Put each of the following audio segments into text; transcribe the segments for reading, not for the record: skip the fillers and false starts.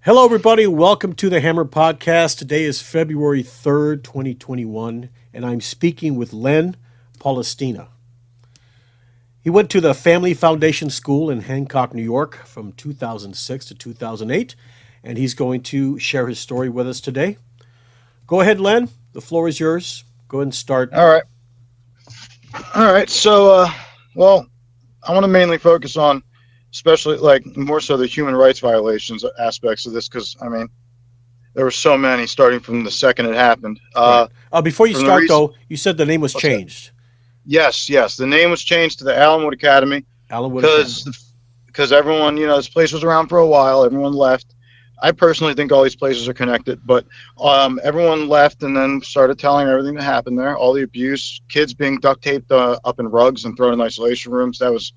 Hello, everybody. Welcome to the Hammer Podcast. Today is February 3rd, 2021, and I'm speaking with Len Polistina. He went to the Family Foundation School in Hancock, New York from 2006 to 2008, and he's going to share his story with us today. Go ahead, Len. The floor is yours. Go ahead and start. All right. All right. Well, I want to mainly focus on, especially like more so the human rights violations aspects of this, because there were so many starting from the second it happened. Right. Before you From the start, reason, though, you said the name was what's that? changed. Yes. The name was changed to the Allenwood Academy Allenwood Academy. because everyone, this place was around for a while. Everyone left. I personally think all these places are connected, but everyone left and then started telling everything that happened there. All the abuse, kids being duct taped up in rugs and thrown in isolation rooms. That was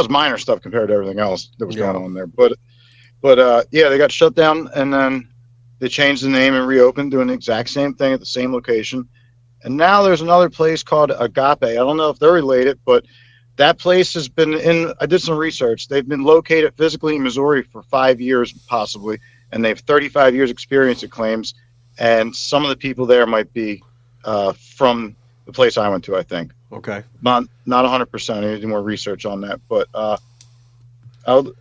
minor stuff compared to everything else that was going Yeah. on there. But yeah, they got shut down and then they changed the name and reopened, doing the exact same thing at the same location. And now there's another place called Agape. I don't know if they're related, but that place has been in. I did some research. They've been located physically in Missouri for 5 years, possibly, and they have 35 years experience, it claims. And some of the people there might be from the place I went to, I think. Okay. Not 100%. I need to do more research on that. But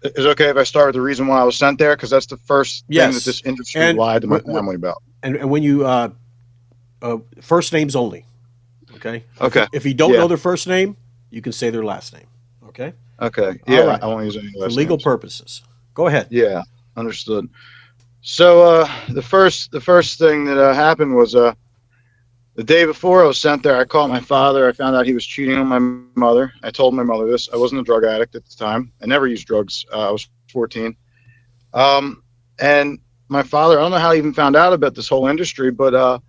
is it okay if I start with the reason why I was sent there? Because that's the first thing that Yes. this industry And lied to my family about. and when you first names only. Okay. Okay. If you don't Yeah. know their first name, you can say their last name. Okay. Okay. All Yeah. right. I won't use any For last legal names. purposes. Go ahead. Yeah. Understood. So the first thing that happened was the day before I was sent there. I called my father. I found out he was cheating on my mother. I told my mother this. I wasn't a drug addict at the time. I never used drugs. I was 14. And my father, I don't know how he even found out about this whole industry, but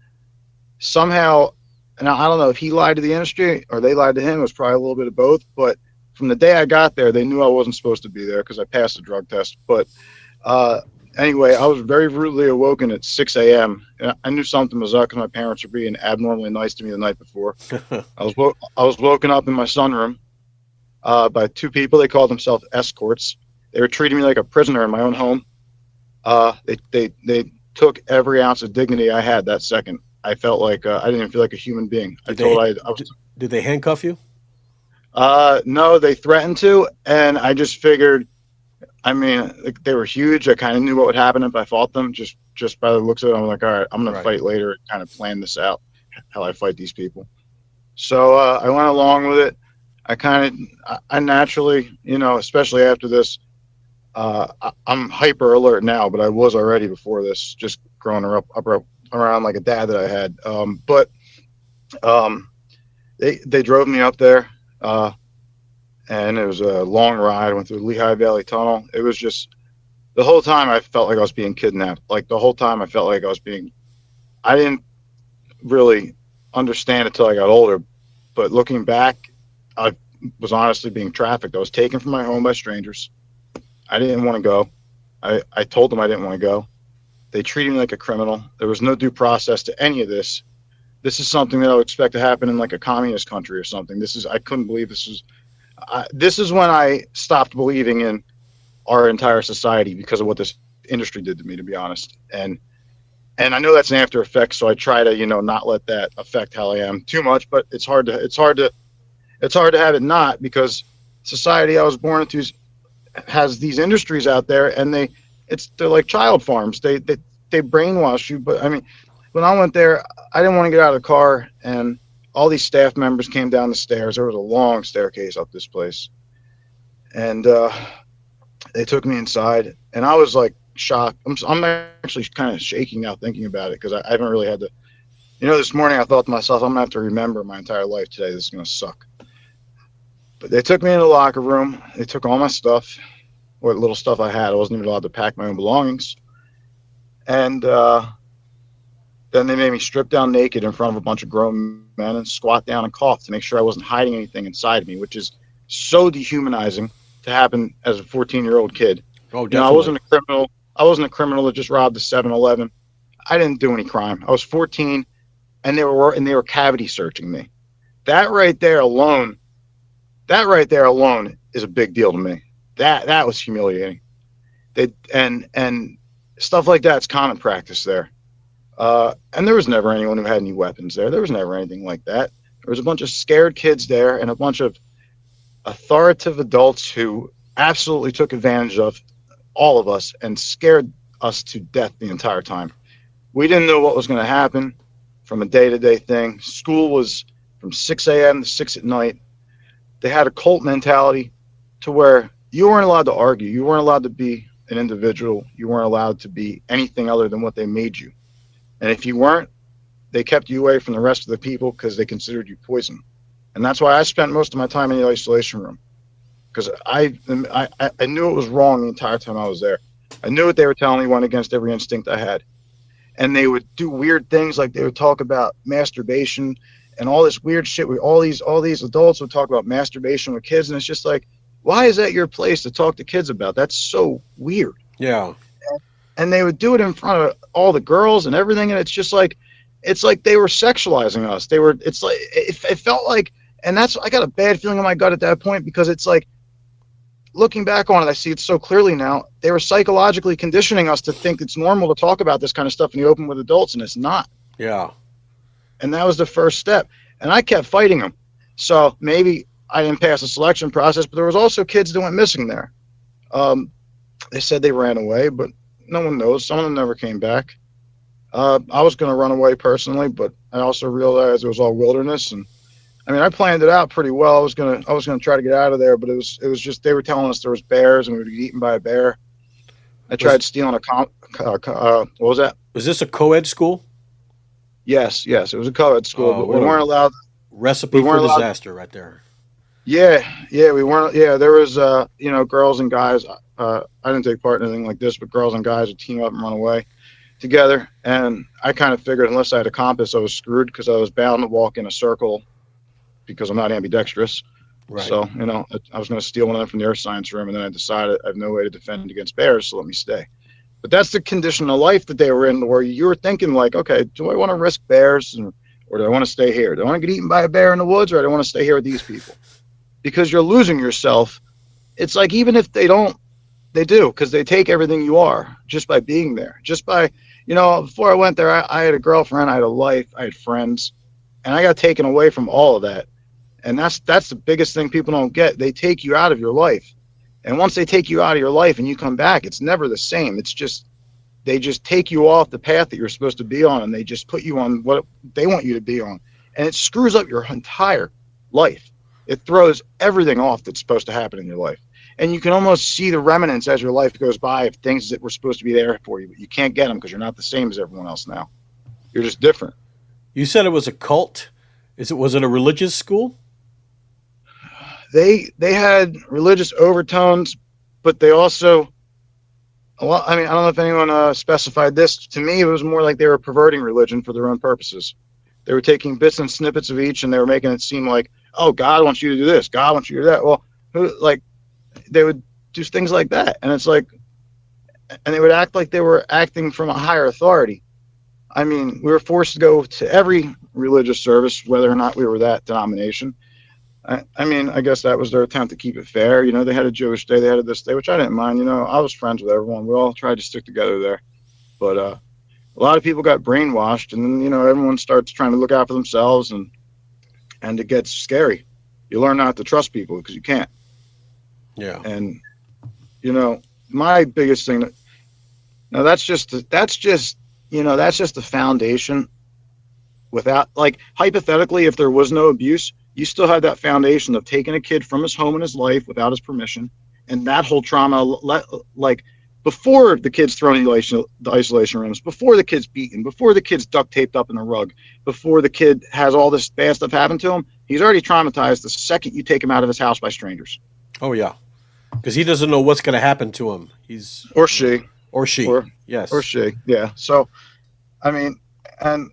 somehow, and I don't know if he lied to the industry or they lied to him. It was probably a little bit of both. But from the day I got there, they knew I wasn't supposed to be there because I passed the drug test. But uh, anyway, I was very rudely awoken at 6 a.m. I knew something was up because my parents were being abnormally nice to me the night before. I was woken up in my sunroom by two people. They called themselves escorts. They were treating me like a prisoner in my own home. They took every ounce of dignity I had that second. I felt like I didn't even feel like a human being. Did they I was. did they handcuff you? No, they threatened to, and I just figured. I mean, like, they were huge. I kind of knew what would happen if I fought them. Just by the looks of it, I'm like, all right, I'm gonna Right. fight later. And kind of plan this out, how I fight these people. So I went along with it. I naturally, especially after this, I'm hyper alert now, but I was already before this, just growing up around like a dad that I had. But um, they drove me up there. And it was a long ride. I went through the Lehigh Valley Tunnel. It was just the whole time I felt like I was being kidnapped. Like the whole time I felt like I didn't really understand it until I got older. But looking back, I was honestly being trafficked. I was taken from my home by strangers. I didn't want to go. I told them I didn't want to go. They treated me like a criminal. There was no due process to any of this. This is something that I would expect to happen in like a communist country or something. I couldn't believe this is when I stopped believing in our entire society because of what this industry did to me, to be honest. And I know that's an after effect, so I try to, not let that affect how I am too much, but it's hard to have it not, because society I was born into has these industries out there, and they're like child farms. They brainwash you. But I mean, when I went there, I didn't want to get out of the car, and all these staff members came down the stairs. There was a long staircase up this place, and they took me inside, and I was like shocked. I'm actually kind of shaking now thinking about it, because I haven't really had to. This morning I thought to myself, I'm gonna have to remember my entire life today. This is gonna suck. But they took me in the locker room. They took all my stuff, what little stuff I had. I wasn't even allowed to pack my own belongings, and then they made me strip down naked in front of a bunch of grown men and squat down and cough to make sure I wasn't hiding anything inside of me, which is so dehumanizing to happen as a 14-year-old kid. Oh, I definitely. wasn't a criminal. I wasn't a criminal that just robbed a 7-Eleven. I didn't do any crime. I was 14, and they were cavity searching me. That right there alone is a big deal to me. That was humiliating. They and Stuff like that's common practice there. And there was never anyone who had any weapons there. There was never anything like that. There was a bunch of scared kids there and a bunch of authoritative adults who absolutely took advantage of all of us and scared us to death the entire time. We didn't know what was going to happen from a day to day thing. School was from 6 a.m. to 6 at night. They had a cult mentality to where you weren't allowed to argue. You weren't allowed to be an individual. You weren't allowed to be anything other than what they made you. And if you weren't, they kept you away from the rest of the people because they considered you poison. And that's why I spent most of my time in the isolation room because I knew it was wrong the entire time I was there. I knew what they were telling me went against every instinct I had. And they would do weird things like they would talk about masturbation and all this weird shit. All these adults would talk about masturbation with kids, and it's just like, why is that your place to talk to kids about? That's so weird. Yeah. And they would do it in front of all the girls and everything, and it's like they were sexualizing us. It's like it felt like, and that's I got a bad feeling in my gut at that point because it's like looking back on it, I see it so clearly now. They were psychologically conditioning us to think it's normal to talk about this kind of stuff in the open with adults, and it's not. Yeah. And that was the first step. And I kept fighting them. So maybe I didn't pass the selection process, but there was also kids that went missing there. They said they ran away, but no one knows. Some of them never came back. I was going to run away personally, but I also realized it was all wilderness, and I mean, I planned it out pretty well. I was gonna try to get out of there, but it was just they were telling us there was bears and we would get eaten by a bear. I tried stealing what was that? Was this a co-ed school? Yes, it was a co-ed school, but we what a weren't allowed. recipe We for weren't allowed. disaster right there. Yeah, we weren't. Yeah, there was girls and guys. I didn't take part in anything like this, but girls and guys would team up and run away together. And I kind of figured unless I had a compass, I was screwed because I was bound to walk in a circle because I'm not ambidextrous. Right. So, I was going to steal one of them from the earth science room, and then I decided I have no way to defend against bears, so let me stay. But that's the condition of life that they were in, where you were thinking like, okay, do I want to risk bears, or do I want to stay here? Do I want to get eaten by a bear in the woods, or do I want to stay here with these people? Because you're losing yourself. It's like even if they don't, they do, because they take everything you are just by being there. Just by, before I went there, I had a girlfriend, I had a life, I had friends, and I got taken away from all of that. And that's the biggest thing people don't get. They take you out of your life. And once they take you out of your life and you come back, it's never the same. It's just, they just take you off the path that you're supposed to be on, and they just put you on what they want you to be on. And it screws up your entire life. It throws everything off that's supposed to happen in your life. And you can almost see the remnants as your life goes by of things that were supposed to be there for you, but you can't get them because you're not the same as everyone else now. You're just different. You said it was a cult. Was it a religious school? They had religious overtones, but they also a lot. I mean, I don't know if anyone specified this. To me, it was more like they were perverting religion for their own purposes. They were taking bits and snippets of each, and they were making it seem like, oh, God wants you to do this, God wants you to do that. Well, they would do things like that, and it's like, and they would act like they were acting from a higher authority. I mean, we were forced to go to every religious service, whether or not we were that denomination. I mean, I guess that was their attempt to keep it fair. They had a Jewish day, they had a this day, which I didn't mind. I was friends with everyone. We all tried to stick together there. But a lot of people got brainwashed, and then, everyone starts trying to look out for themselves, and it gets scary. You learn not to trust people because you can't. Yeah. And, my biggest thing, now that's just the foundation. Without, like, hypothetically, if there was no abuse, you still have that foundation of taking a kid from his home and his life without his permission, and that whole trauma, like before the kid's thrown in the isolation rooms, before the kid's beaten, before the kid's duct taped up in the rug, before the kid has all this bad stuff happen to him, he's already traumatized the second you take him out of his house by strangers. Oh yeah, because he doesn't know what's going to happen to him. Or she. Yes. Or she. Yeah. So, I mean, and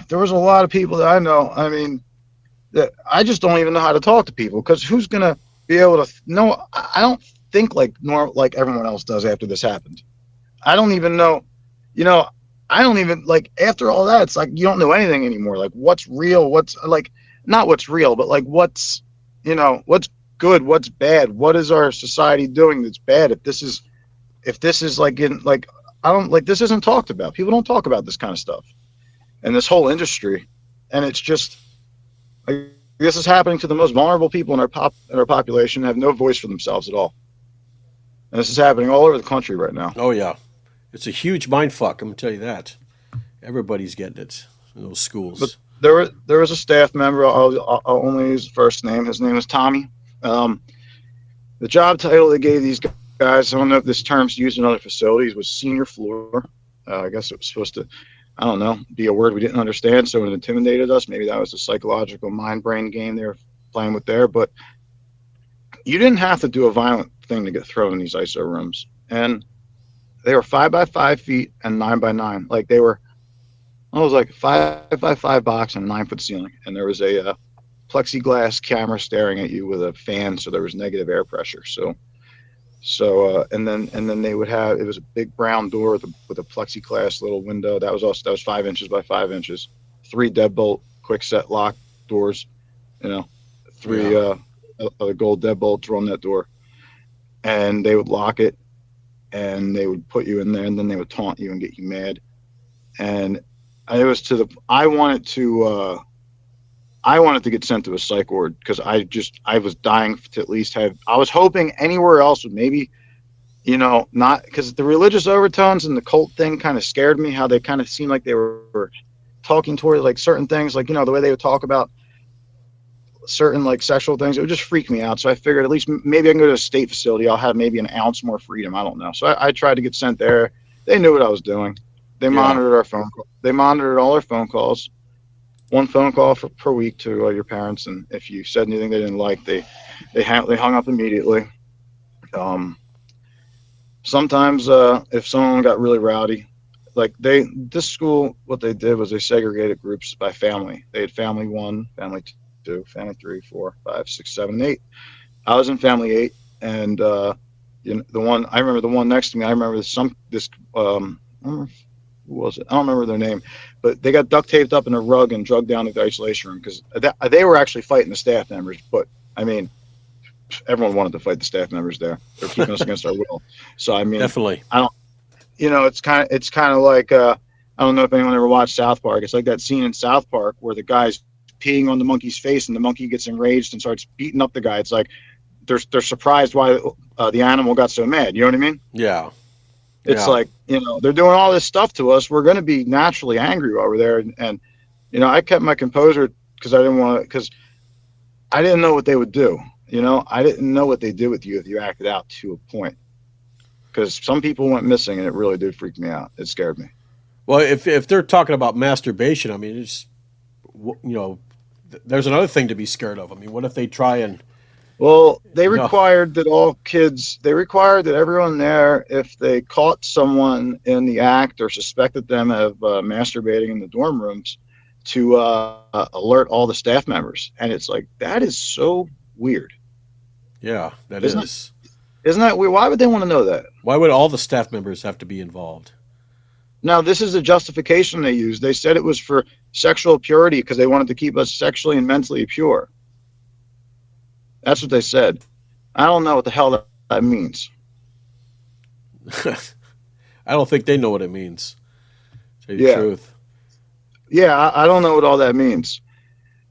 there was a lot of people that I know. I mean, that I just don't even know how to talk to people, because who's gonna be able to know? I don't think like everyone else does after this happened. I don't even know. I don't even, like, after all that, it's like you don't know anything anymore. Like, what's real? What's, like, not what's real, but like what's good? What's bad? What is our society doing that's bad? If this is like in like I don't like this isn't talked about. People don't talk about this kind of stuff and this whole industry, and it's just like this is happening to the most vulnerable people in our population have no voice for themselves at all, and this is happening all over the country right now. Oh yeah, it's a huge mind fuck. I'm gonna tell you that. Everybody's getting it in those But schools. there was a staff member. I'll only use the first name. His name was Tommy. Um, the job title they gave these guys, I don't know if this term's used in other facilities, was senior floor. I guess it was supposed to, I don't know, be a word we didn't understand, so it intimidated us. Maybe that was a psychological mind brain game they were playing with there. But you didn't have to do a violent thing to get thrown in these ISO rooms. And they were 5 by 5 feet and 9 by 9. Like they were, I was like 5 by 5 box and 9 foot ceiling. And there was a plexiglass camera staring at you with a fan, so there was negative air pressure. And then they would have it was a big brown door with a plexiglass little window. That was 5 inches by 5 inches. 3 deadbolt quick set lock doors. You know, three Yeah. other gold deadbolts were on that door, and they would lock it, and they would put you in there, and then they would taunt you and get you mad. And it was to the I wanted to get sent to a psych ward because I was dying to at least have. I was hoping anywhere else would maybe, not because the religious overtones and the cult thing kind of scared me. How they kind of seemed like they were talking toward like certain things, like the way they would talk about certain like sexual things. It would just freak me out. So I figured at least maybe I can go to a state facility. I'll have maybe an ounce more freedom. I don't know. So I tried to get sent there. They knew what I was doing. They Yeah. monitored our phone call. They monitored all our phone calls. One phone call per week to your parents, and if you said anything they didn't like, they hung up immediately. Um, Sometimes if someone got really rowdy, like this school, what they did was they segregated groups by family. They had family 1, family 2, family 3, 4, 5, 6, 7, and 8. I was in family 8, and the one I remember, the one next to me, I remember I don't know who was it? I don't remember their name, but they got duct taped up in a rug and drugged down to the isolation room because they were actually fighting the staff members. But I mean, everyone wanted to fight the staff members there. They're keeping us against our will. So I mean, Definitely. I don't. It's kind of like I don't know if anyone ever watched South Park. It's like that scene in South Park where the guy's peeing on the monkey's face and the monkey gets enraged and starts beating up the guy. It's like they're surprised why the animal got so mad. You know what I mean? Yeah. It's Yeah. like, they're doing all this stuff to us. We're going to be naturally angry over there. And I kept my composure because I didn't know what they would do. I didn't know what they did with you if you acted out to a point. Because some people went missing and it really did freak me out. It scared me. Well, if they're talking about masturbation, I mean, there's another thing to be scared of. I mean, what if they try and Well, they you know, required that everyone there, if they caught someone in the act or suspected them of masturbating in the dorm rooms, to alert all the staff members. And it's like, that is so weird. yeah, that Isn't is. Isn't that weird? Why would they want to know that? Why would all the staff members have to be involved? Now, this is the justification they used. They said it was for sexual purity because they wanted to keep us sexually and mentally pure. That's what they said. I don't know what the hell that means. I don't think they know what it means. To tell you the Yeah. truth. Yeah, I don't know what all that means.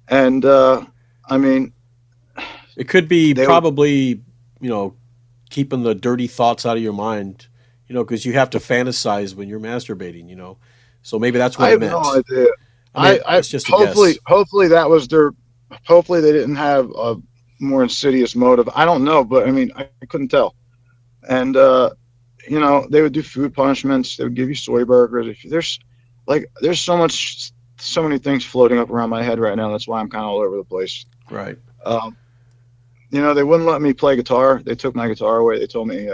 And I mean, It could be they would. probably, you know, keeping the dirty thoughts out of your mind, because you have to fantasize when you're masturbating, So maybe that's what I it have no meant. idea. I mean, I it's just a hopefully guess. hopefully that was their. Hopefully they didn't have a more insidious motive. I don't know, but I mean, I couldn't tell. And they would do food punishments. They would give you soy burgers. If there's so many things floating up around my head right now. That's why I'm kind of all over the place. Right. Um, they wouldn't let me play guitar. They took my guitar away. They told me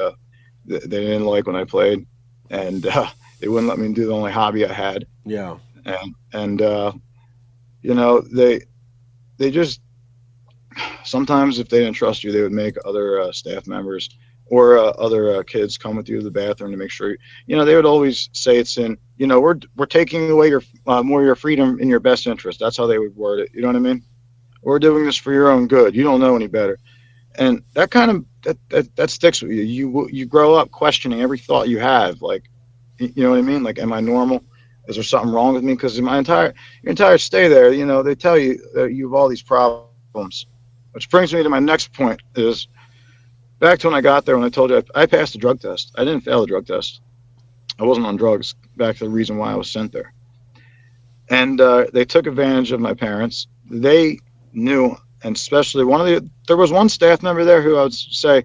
they didn't like when I played, and they wouldn't let me do the only hobby I had. Yeah. And they just sometimes if they didn't trust you, they would make other staff members or other kids come with you to the bathroom to make sure. They would always say it's in. We're taking away your more of your freedom in your best interest. That's how they would word it. You know what I mean? We're doing this for your own good. You don't know any better, and that kind of that sticks with you. You grow up questioning every thought you have. Like, You know what I mean? Like, am I normal? Is there something wrong with me? Because your entire stay there, they tell you that you have all these problems. Which brings me to my next point is back to when I got there when I told you I passed the drug test. I didn't fail the drug test. I wasn't on drugs. Back to the reason why I was sent there. And they took advantage of my parents. They knew, and especially there was one staff member there who I would say,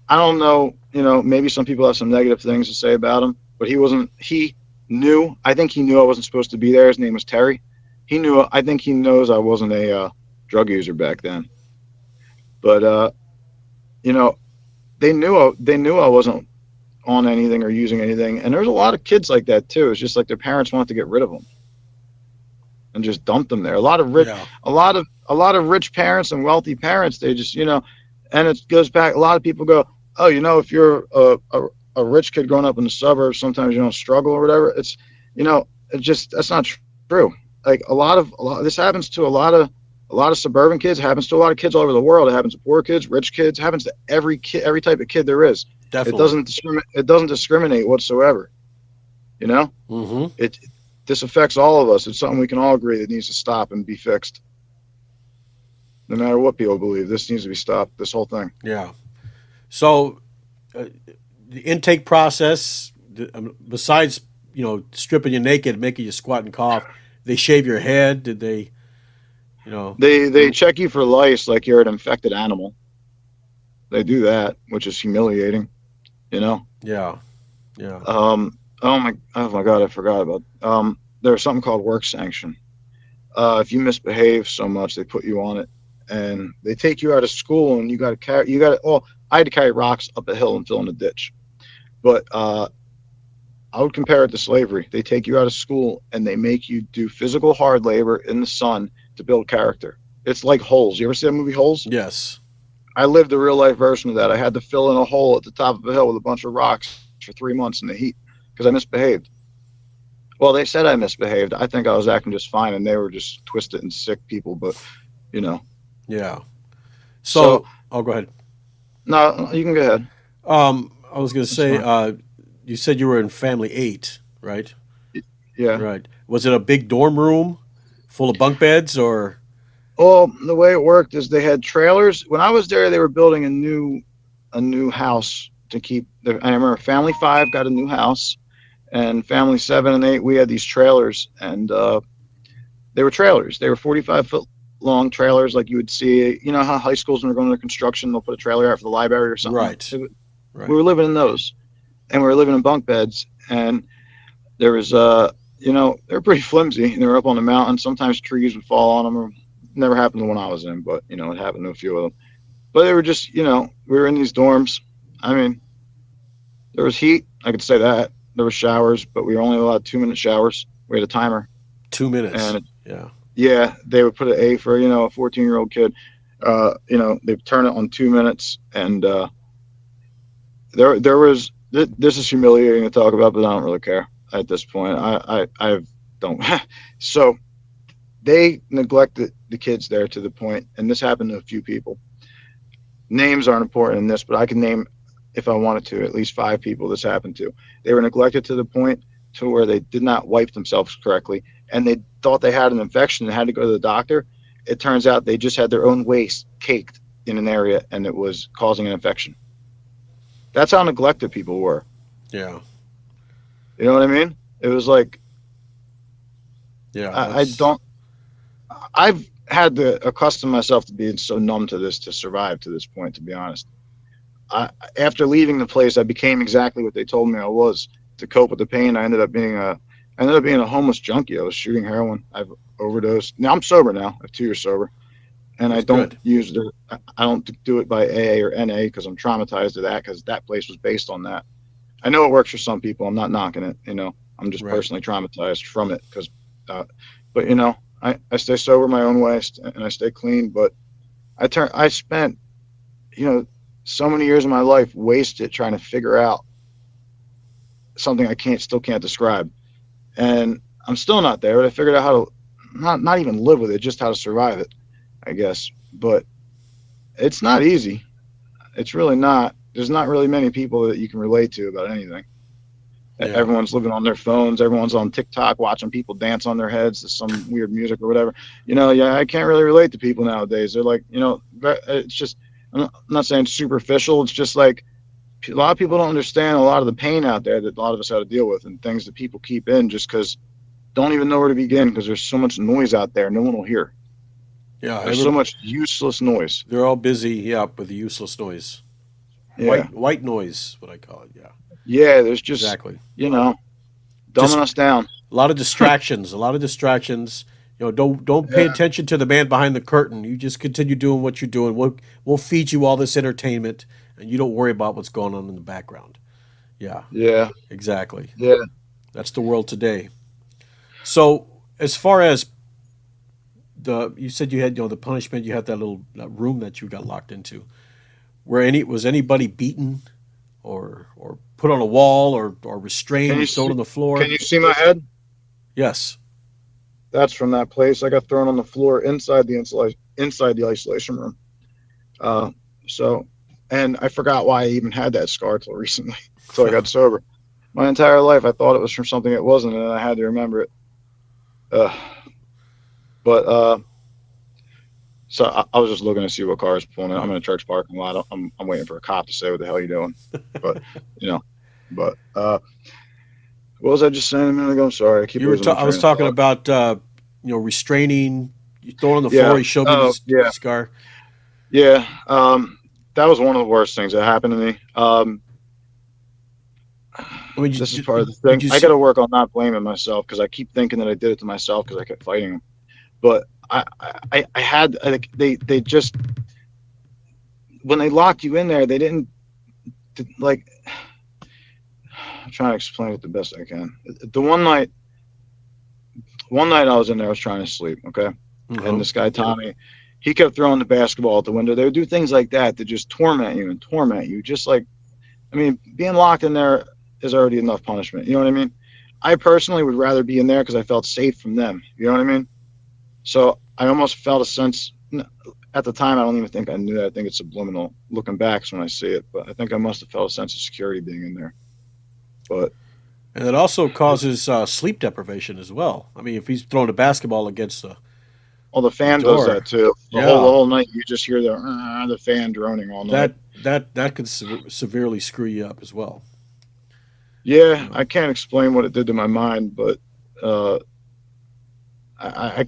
I don't know, maybe some people have some negative things to say about him, but he knew, I think he knew I wasn't supposed to be there. His name was Terry. I think he knows I wasn't a drug user back then. But, you know, they knew I wasn't on anything or using anything. And there's a lot of kids like that too. It's just like their parents wanted to get rid of them and just dumped them there. Yeah. A lot of rich parents and wealthy parents, they just, and it goes back. A lot of people go, oh, if you're a rich kid growing up in the suburbs, sometimes you don't struggle or whatever. It just that's not true. Like this happens to a lot of suburban kids. Happens to a lot of kids all over the world. It happens to poor kids, rich kids. Happens to every kid, every type of kid there is. It Definitely. doesn't discriminate. It doesn't discriminate whatsoever. You know, Mm-hmm. it this affects all of us. It's something we can all agree that needs to stop and be fixed. No matter what people believe, this needs to be stopped. This whole thing. Yeah. So uh, the intake process, besides stripping you naked, making you squat and cough, they shave your head. Did they? You know. They check you for lice like you're an infected animal. They do that, which is humiliating. You know. Yeah. Yeah. Oh my God, I forgot about. There's something called work sanction. If you misbehave so much, they put you on it, and they take you out of school, and you got to carry. You got to. Oh, I had to carry rocks up a hill and fill in a ditch. But I would compare it to slavery. They take you out of school and they make you do physical hard labor in the sun to build character. It's like Holes. You ever see that movie Holes? Yes. I lived a real life version of that. I had to fill in a hole at the top of a hill with a bunch of rocks for 3 months in the heat because I misbehaved. Well, they said I misbehaved. I think I was acting just fine, and they were just twisted and sick people. But you know, Yeah. so So, oh, go ahead. no, you can go ahead. I was going to That's say, fine. you said you were in family eight, right? Yeah. Right. Was it a big dorm room full of bunk beds, or? Well, the way it worked is they had trailers. When I was there, they were building a new house to keep. I remember Family Five got a new house, and Family Seven and Eight we had these trailers, and they were trailers. They were 45-foot long trailers, like you would see. You know how high schools when they're going to construction, they'll put a trailer out for the library or something. Right. We Right. were living in those, and we were living in bunk beds, and there was they were pretty flimsy, and they were up on the mountain. Sometimes trees would fall on them. Or, never happened to the one I was in, but it happened to a few of them. But they were just, we were in these dorms. I mean, there was heat. I could say that. There were showers, but we were only allowed 2-minute showers. We had a timer, 2 minutes. and Yeah. yeah, they would put an A for a 14-year-old kid. They'd turn it on 2 minutes, and there was this is humiliating to talk about, but I don't really care at this point. I don't. So they neglected the kids there to the point, and this happened to a few people. Names aren't important in this, but I can name, if I wanted to, at least 5 people this happened to. They were neglected to the point to where they did not wipe themselves correctly, and they thought they had an infection and had to go to the doctor. It turns out they just had their own waste caked in an area, and it was causing an infection. That's how neglected people were. Yeah. You know what I mean? It was like Yeah. I That's don't. I've had to accustom myself to being so numb to this to survive to this point. To be honest, after leaving the place, I became exactly what they told me I was. To cope with the pain, I ended up being a homeless junkie. I was shooting heroin. I've overdosed. Now I'm sober. Now I have 2 years sober, and I that's don't good. use the. I don't do it by AA or NA because I'm traumatized to that because that place was based on that. I know it works for some people. I'm not knocking it. I'm just Right. personally traumatized from it because, uh, but I stay sober my own way and I stay clean. But I spent, you know, so many years of my life wasted trying to figure out something I still can't describe. And I'm still not there, but I figured out how to not even live with it, just how to survive it, I guess. But it's not easy. It's really not. There's not really many people that you can relate to about anything. Yeah. Everyone's living on their phones. Everyone's on TikTok watching people dance on their heads to some weird music or whatever. Yeah, I can't really relate to people nowadays. They're like, it's just, I'm not saying superficial. It's just like a lot of people don't understand a lot of the pain out there that a lot of us have to deal with, and things that people keep in just because don't even know where to begin because there's so much noise out there no one will hear. Yeah. There's so much useless noise. They're all busy. Yeah, with the useless noise. Yeah. White noise, what I call it. Yeah. Yeah, there's just, Exactly. you know, dumbing Just us down. a lot of distractions. A lot of distractions. Don't pay Yeah. attention to the man behind the curtain. You just continue doing what you're doing. We'll feed you all this entertainment, and you don't worry about what's going on in the background. Yeah, Yeah. exactly. Yeah. That's the world today. So as far as you said you had the punishment, you had that room that you got locked into. Was anybody beaten or put on a wall or Can restrained you and thrown see, on the can floor? you see my head? Yes. That's from that place. I got thrown on the floor inside the isolation room. Uh, so, and I forgot why I even had that scar till recently, till I got sober. My entire life, I thought it was from something it wasn't, and I had to remember it. Uh, but so I was just looking to see what cars pulling in. I'm in a church parking lot. I'm waiting for a cop to say what the hell you doing. But you know, but what was I just saying a minute ago? I'm sorry, I keep losing my I was train of talking thought. about restraining, you thrown on the floor. Yeah. He showed me Oh, the yeah. scar. Yeah. That was one of the worst things that happened to me. I mean, This is did, part of the did thing. you I got see? to work on not blaming myself because I keep thinking that I did it to myself because I kept fighting them. But I had they just when they locked you in there, they didn't like. I'm trying to explain it the best I can. The one night I was in there, I was trying to sleep. Okay, and Uh-huh. this guy Tommy, he kept throwing the basketball out the window. They would do things like that to just torment you and torment you. Just like, I mean, being locked in there is already enough punishment. You know what I mean? I personally would rather be in there because I felt safe from them. You know what I mean? So I almost felt a sense. At the time, I don't even think I knew that. I think it's subliminal. Looking back, when I see it, but I think I must have felt a sense of security being in there. But And it also causes sleep deprivation as well. I mean, if he's throwing a basketball against well, the the fan does that door, too. The whole the yeah, whole night, you just hear the fan droning all night. that could severely screw you up as well. You Yeah, know, I can't explain what it did to my mind, but uh, I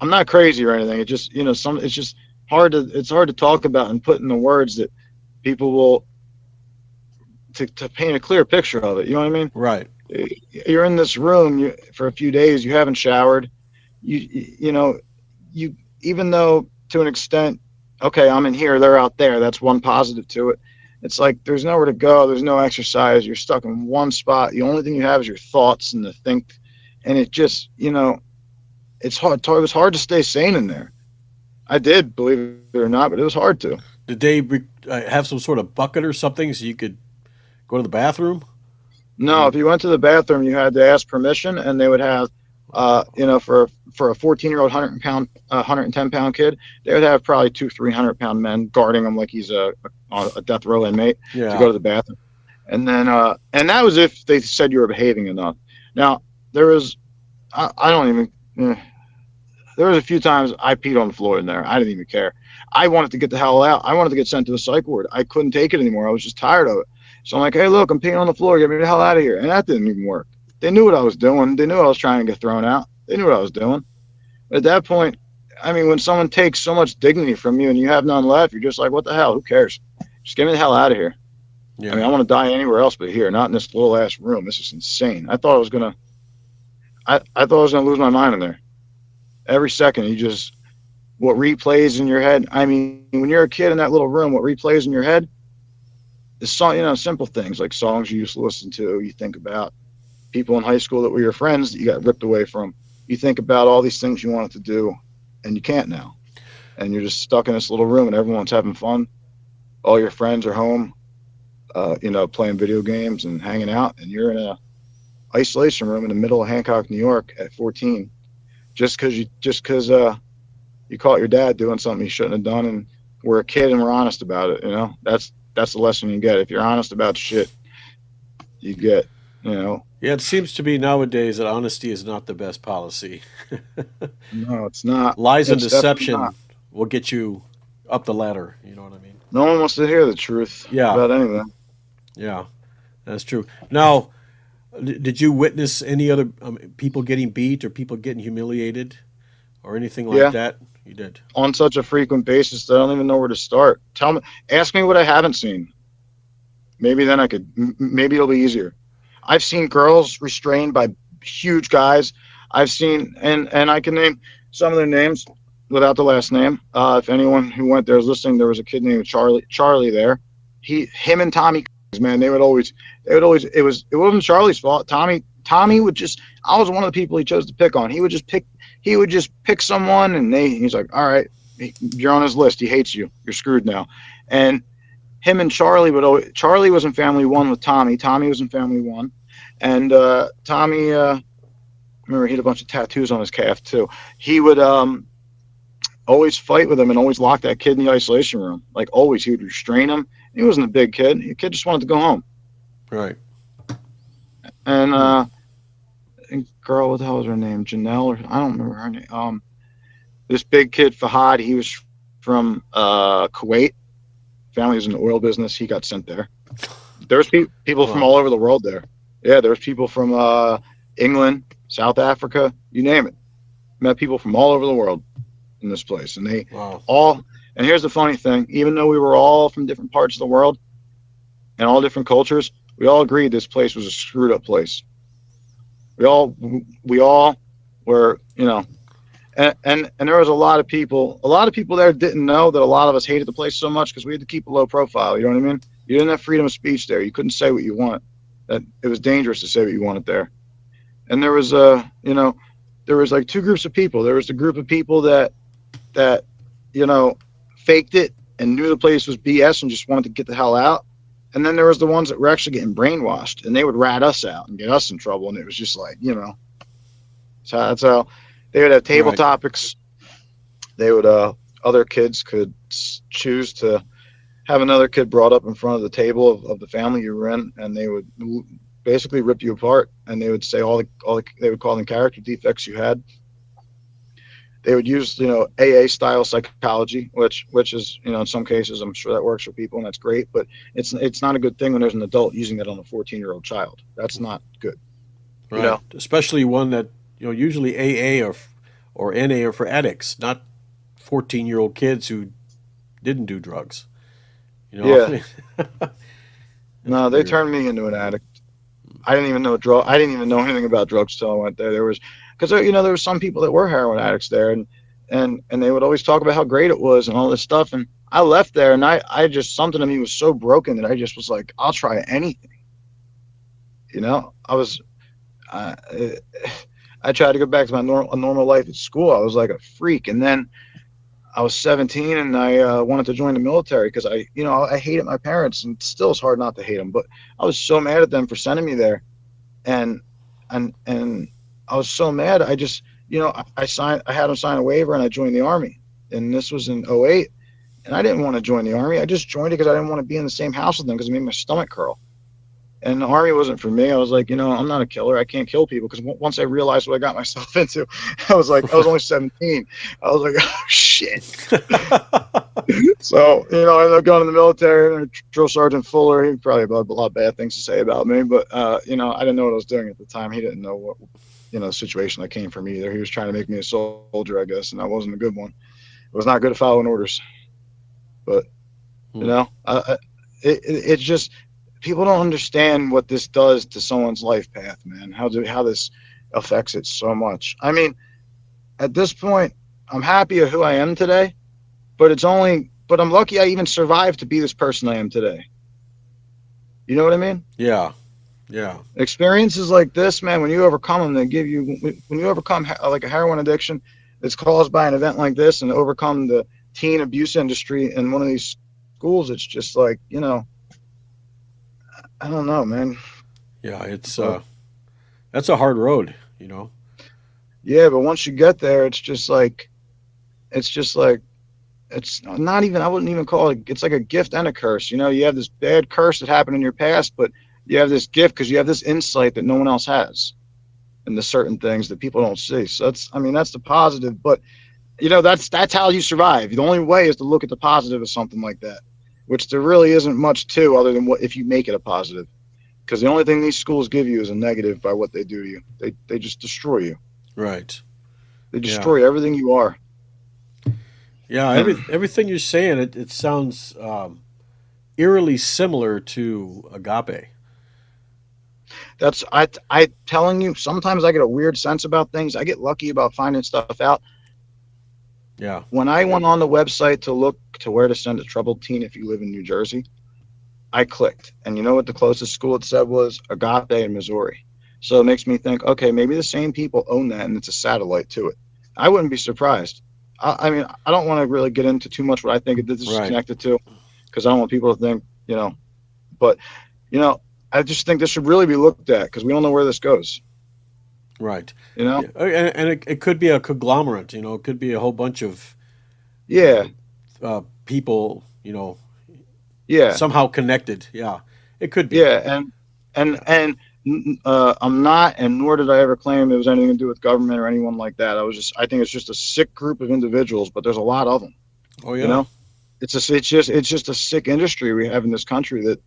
I'm not crazy or anything. It just some it's just hard to talk about and put in the words that people will to paint a clear picture of it. You know what I mean? right? You're in this room for a few days. You haven't showered. You know you even though to an extent, okay, I'm in here, they're out there. That's one positive to it. It's like there's nowhere to go. There's no exercise. You're stuck in one spot. The only thing you have is your thoughts and the think, and it just it's hard. It was hard to stay sane in there. I did, believe it or not, but it was hard to. Did they have some sort of bucket or something so you could go to the bathroom? I No, if mean, you went to the bathroom, you had to ask permission, and they would have, for a 14-year-old 110-pound kid, they would have probably 300-pound men guarding him like he's a death row inmate to go yeah, to the bathroom. And then, and that was if they said you were behaving enough. Now there was, I don't even. There was a few times I peed on the floor in there. I didn't even care. I wanted to get the hell out. I wanted to get sent to the psych ward. I couldn't take it anymore. I was just tired of it. So I'm like, hey, look, I'm peeing on the floor. Get me the hell out of here. And that didn't even work. They knew what I was doing. They knew I was trying to get thrown out. They knew what I was doing. But at that point, I mean, when someone takes so much dignity from you and you have none left, you're just like, what the hell? Who cares? Just get me the hell out of here. I mean, I yeah. want to die anywhere else but here, not in this little ass room. This is insane. I thought I was gonna lose my mind in there. Every second, you just what replays in your head. I mean, when you're a kid in that little room, what replays in your head is simple things like songs you used to listen to. You think about people in high school that were your friends that you got ripped away from. You think about all these things you wanted to do, and you can't now. And you're just stuck in this little room, and everyone's having fun. All your friends are home, playing video games and hanging out, and you're in a isolation room in the middle of Hancock, New York, at 14, just because you caught your dad doing something he shouldn't have done, and we're a kid and we're honest about it. That's the lesson you get. If you're honest about shit, you get You know, Yeah, it seems to be nowadays that honesty is not the best policy. no, it's not. Lies and It's definitely not. deception will get you up the ladder. You know what I mean? No one wants to hear the truth Yeah, about anything. yeah, that's true. Now, did you witness any other people getting beat or people getting humiliated or anything like Yeah, that? You did. on such a frequent basis that I don't even know where to start. Tell me, ask me what I haven't seen. Maybe then I could. Maybe it'll be easier. I've seen girls restrained by huge guys. I've seen, and I can name some of their names without the last name. If anyone who went there is listening, there was a kid named Charlie. Charlie there. Him and Tommy, man, they would always. It wasn't Charlie's fault. Tommy would just. I was one of the people he chose to pick on. He would just pick someone, and he's like, all right, you're on his list. He hates you. You're screwed now. And him and Charlie would always. Charlie was in family one with Tommy. Tommy was in family one, and Tommy. Remember, he had a bunch of tattoos on his calf too. He would always fight with him and always lock that kid in the isolation room. Like always, he would restrain him. He wasn't a big kid. The kid just wanted to go home. Right. And Hmm. girl, what the hell was her name? Janelle, or I don't remember her name. This big kid Fahad. He was from Kuwait. Family was in the oil business. He got sent there. There was people from Wow. all over the world there. Yeah, there was people from England, South Africa, you name it. Met people from all over the world in this place, and they Wow. all. And here's the funny thing: even though we were all from different parts of the world and all different cultures, we all agreed this place was a screwed up place. We all were, and there was a lot of people there didn't know that a lot of us hated the place so much because we had to keep a low profile. You know what I mean? You didn't have freedom of speech there. You couldn't say what you want. That it was dangerous to say what you wanted there. And there was there was like two groups of people. There was the group of people that you know faked it and knew the place was BS and just wanted to get the hell out. And then there was the ones that were actually getting brainwashed, and they would rat us out and get us in trouble. And it was just like, so that's how they would have table Right. topics. They would other kids could choose to have another kid brought up in front of the table of the family you were in, and they would basically rip you apart. And they would say they would call them character defects you had. They would use AA style psychology, which is in some cases I'm sure that works for people and that's great, but it's not a good thing when there's an adult using that on a 14-year-old child. That's not good. You Right. know. Especially one that usually AA or NA are for addicts, not 14-year-old kids who didn't do drugs. I Yeah. mean, that's No, they weird. turned me into an addict. I didn't even know anything about drugs till I went there. There was because there were some people that were heroin addicts there, and they would always talk about how great it was and all this stuff. And I left there, and I just something in me was so broken that I just was like, I'll try anything. I was I, I tried to go back to my normal life at school. I was like a freak, and then I was 17 and I wanted to join the military because I hated my parents, and still it's hard not to hate them. But I was so mad at them for sending me there, and and I was so mad. I just I had them sign a waiver and I joined the army, and this was in '08, and I didn't want to join the army. I just joined it because I didn't want to be in the same house with them because it made my stomach curl. And the army wasn't for me. I was like, I'm not a killer. I can't kill people. Because once I realized what I got myself into, I was like, I was only 17. I was like, oh shit. So, I ended up going to the military. And Drill Sergeant Fuller, he probably had a lot of bad things to say about me, but, I didn't know what I was doing at the time. He didn't know what, the situation that came from either. He was trying to make me a soldier, I guess, and that wasn't a good one. It was not good at following orders, but, Hmm. it's just, people don't understand what this does to someone's life path, man. How this affects it so much. I mean, at this point, I'm happy of who I am today, but I'm lucky I even survived to be this person I am today. You know what I mean? Yeah. Yeah. Experiences like this, man, when you overcome them, when you overcome like a heroin addiction that's caused by an event like this, and overcome the teen abuse industry in one of these schools, it's just like, I don't know, man. Yeah. It's But that's a hard road. yeah, but once you get there, it's just like it's not even, I wouldn't even call it, it's like a gift and a curse. You have this bad curse that happened in your past, but You have this gift because you have this insight that no one else has into certain things that people don't see. So that's, I mean, that's the positive. But that's how you survive. The only way is to look at the positive of something like that, which there really isn't much to other than what if you make it a positive. Because the only thing these schools give you is a negative by what they do to you. They just destroy you. Right. They Yeah. destroy everything you are. Yeah. Everything you're saying, it sounds eerily similar to agape. I telling you. Sometimes I get a weird sense about things. I get lucky about finding stuff out. Yeah. When I went on the website to look to where to send a troubled teen if you live in New Jersey, I clicked, and you know what the closest school it said was? Agape in Missouri. So it makes me think, okay, maybe the same people own that, and it's a satellite to it. I wouldn't be surprised. I mean, I don't want to really get into too much what I think this is Right. connected to, because I don't want people to think, but you know, I just think this should really be looked at because we don't know where this goes. Right. You know? Yeah. And it could be a conglomerate. It could be a whole bunch of Yeah, people. yeah, Somehow connected. Yeah. It could be. yeah, and Yeah. and I'm not, and nor did I ever claim it was anything to do with government or anyone like that. I think it's just a sick group of individuals, but there's a lot of them. Oh You yeah. know, it's just a sick industry we have in this country that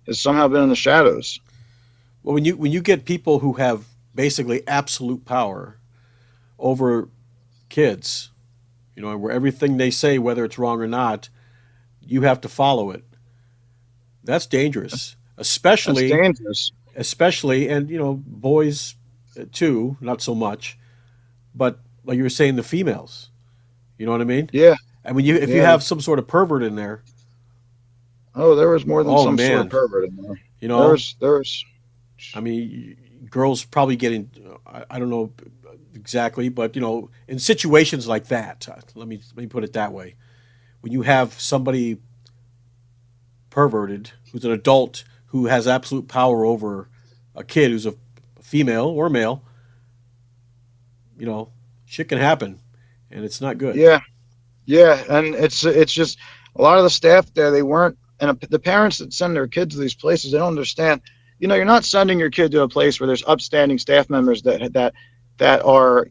has somehow been in the shadows. Well, when you get people who have basically absolute power over kids, where everything they say, whether it's wrong or not, you have to follow it. That's dangerous, That's dangerous. especially, and boys too, not so much. But like you were saying, the females. You know what I mean? Yeah, And if you yeah. have some sort of pervert in there, Oh, there was more than oh some sort of man, pervert in there. you There know, was, there was. I mean, girls probably getting, I don't know exactly, but in situations like that, let me put it that way. When you have somebody perverted who's an adult who has absolute power over a kid who's a female or male, you know, shit can happen, and it's not good. Yeah, yeah, and it's just a lot of the staff there. They weren't, and the parents that send their kids to these places, they don't understand. You're not sending your kid to a place where there's upstanding staff members that are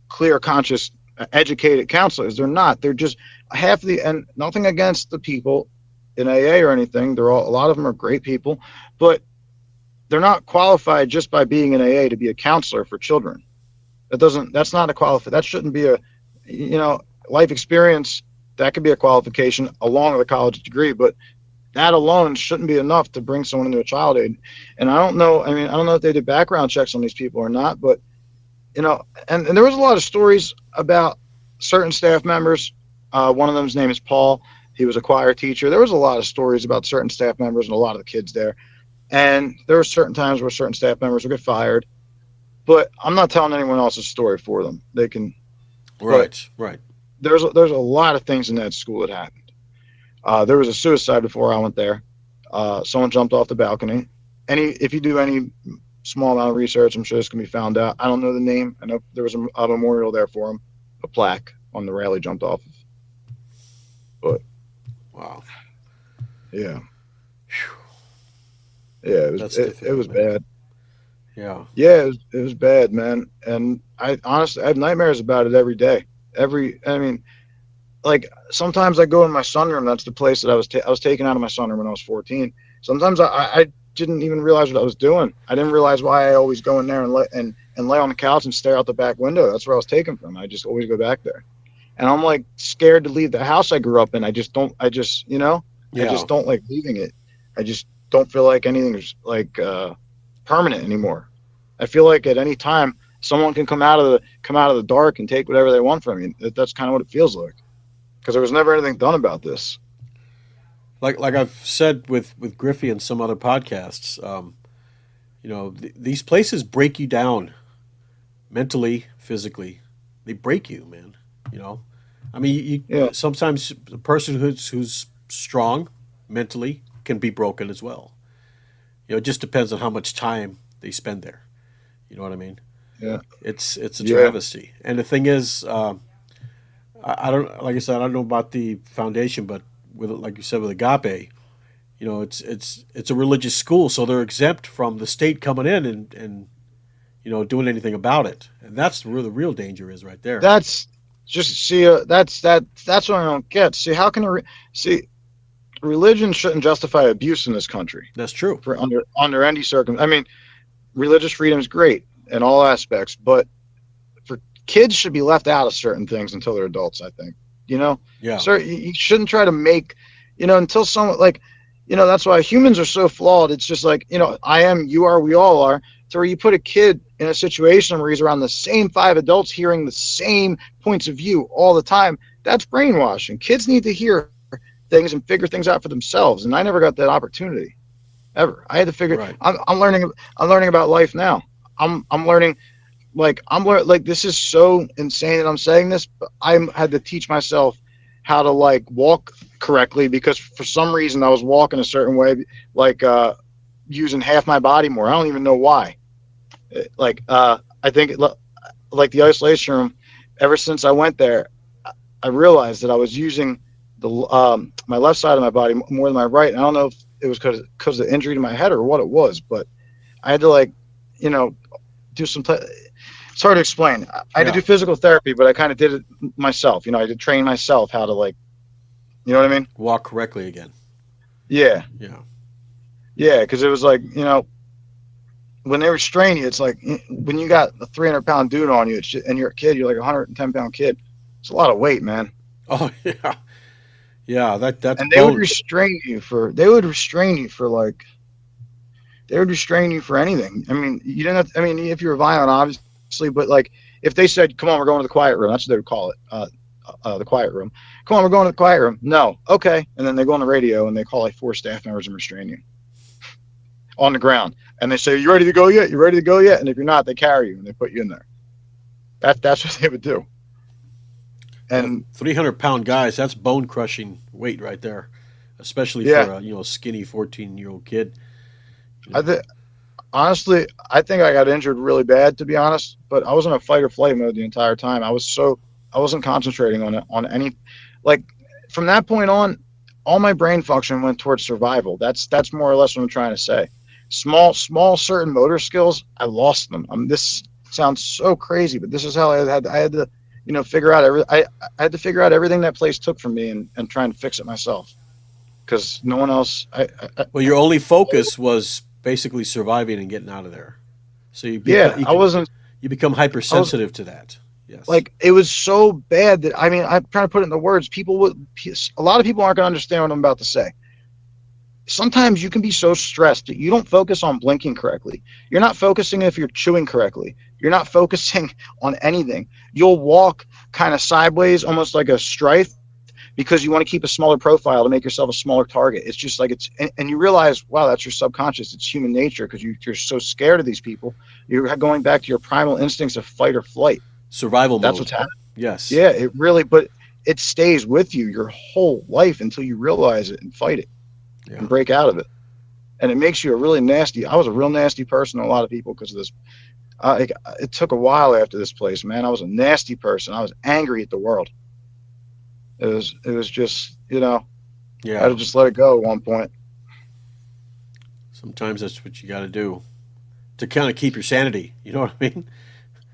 clear, conscious, educated counselors. They're not. They're just half the, and nothing against the people in AA or anything. A lot of them are great people, but they're not qualified just by being in AA to be a counselor for children. That's not a qualify. That shouldn't be a, you know, life experience. That could be a qualification along with a college degree, but that alone shouldn't be enough to bring someone into a child aid. And I don't know. I mean, I don't know if they did background checks on these people or not, but and there was a lot of stories about certain staff members. One of them's name is Paul. He was a choir teacher. There was a lot of stories about certain staff members and a lot of the kids there. And there were certain times where certain staff members would get fired. But I'm not telling anyone else's story for them. They can. But Right, right. there's a lot of things in that school that happened. There was a suicide before I went there. Someone jumped off the balcony. If you do any small amount of research, I'm sure this can be found out. I don't know the name. I know there was a memorial there for him, a plaque on the rail he jumped off of. But Wow, yeah, yeah, that's it difficult, was man. bad. Yeah, Yeah, it was bad, man. And I honestly I have nightmares about it every day. I mean, like sometimes I go in my sunroom. That's the place that I was taken out of my sunroom when I was 14. Sometimes I didn't even realize what I was doing. I didn't realize why I always go in there and lay on the couch and stare out the back window. That's where I was taken from. I just always go back there, and I'm like scared to leave the house I grew up in. I just don't. I yeah. just don't like leaving it. I just don't feel like anything's like permanent anymore. I feel like at any time someone can come out of the dark and take whatever they want from you. That's kind of what it feels like because there was never anything done about this. Like I've said with Griffey and some other podcasts, these places break you down mentally, physically. They break you, man. You know, I mean, Yeah, sometimes the person who's strong mentally can be broken as well. It just depends on how much time they spend there. You know what I mean? yeah, It's a yeah, travesty. And the thing is, I don't like I said, I don't know about the foundation, but with like you said with Agape, it's a religious school, so they're exempt from the state coming in and doing anything about it. And that's where the real danger is right there. That's just see that's what I don't get. See, how can see religion shouldn't justify abuse in this country That's true. for under any circum. I mean, religious freedom is great in all aspects, but for kids should be left out of certain things until they're adults. I think Yeah. sir, you shouldn't try to make until someone like that's why humans are so flawed. It's just like I am, you are, we all are. To where you put a kid in a situation where he's around the same five adults hearing the same points of view all the time, that's brainwashing. Kids need to hear things and figure things out for themselves, and I never got that opportunity ever. I had to figure. Right. I'm learning. I'm learning about life now. I'm learning. Like this is so insane that I'm saying this, but I had to teach myself how to like walk correctly because for some reason I was walking a certain way, like using half my body more. I don't even know why. I think like the isolation room. Ever since I went there, I realized that I was using the my left side of my body more than my right. And I don't know if it was because of the injury to my head or what it was, but I had to do some. It's hard to explain. I had to Yeah. do physical therapy, but I kind of did it myself. I had to train myself how to you know what I mean? Walk correctly again. Yeah, Yeah. yeah. Because it was like when they restrain you, it's like when you got a 300-pound dude on you, and you're a kid, you're like a 110-pound kid. It's a lot of weight, man. Oh yeah. Yeah. That's And they would bone. restrain you for. They would restrain you for like. They would restrain you for anything. I mean, you didn't have. I mean, if you were violent, obviously, but like if they said, "Come on, we're going to the quiet room," that's what they would call it. The quiet room. Come on, we're going to the quiet room. No, okay. And then they go on the radio and they call like four staff members and restrain you on the ground. And they say, "You ready to go yet? You ready to go yet?" And if you're not, they carry you and they put you in there. That's what they would do. Yeah. And 300-pound guys. That's bone crushing weight right there, especially for yeah, a skinny 14-year-old kid. You I know. think honestly, I think I got injured really bad to be honest. But I was in a fight or flight mode the entire time. I wasn't concentrating on any like from that point on. All my brain function went towards survival. That's more or less what I'm trying to say. Small certain motor skills, I lost them. This sounds so crazy, but this is how I had to figure out I had to figure out everything that place took from me and try and fix it myself because no one else. Well, your only focus was basically surviving and getting out of there. So Yeah, you become I was hypersensitive to that. Yes. like it was so bad that I mean I'm trying to put it into words. A lot of people aren't going to understand what I'm about to say. Sometimes you can be so stressed that you don't focus on blinking correctly. You're not focusing if you're chewing correctly. You're not focusing on anything. You'll walk kind of sideways, almost like a strife, because you want to keep a smaller profile to make yourself a smaller target. It's just like and you realize, wow, that's your subconscious. It's human nature because you're so scared of these people. You're going back to your primal instincts of fight or flight. Survival That's mode. what's happening. Yes. Yeah, it really, but it stays with you your whole life until you realize it and fight it Yeah. and break out of it. And it makes you a really nasty. I was a real nasty person to a lot of people because of this. It took a while after this place, man. I was a nasty person. I was angry at the world. It was just I had to Yeah. just let it go at one point. Sometimes that's what you got to do to kind of keep your sanity. You know what I mean?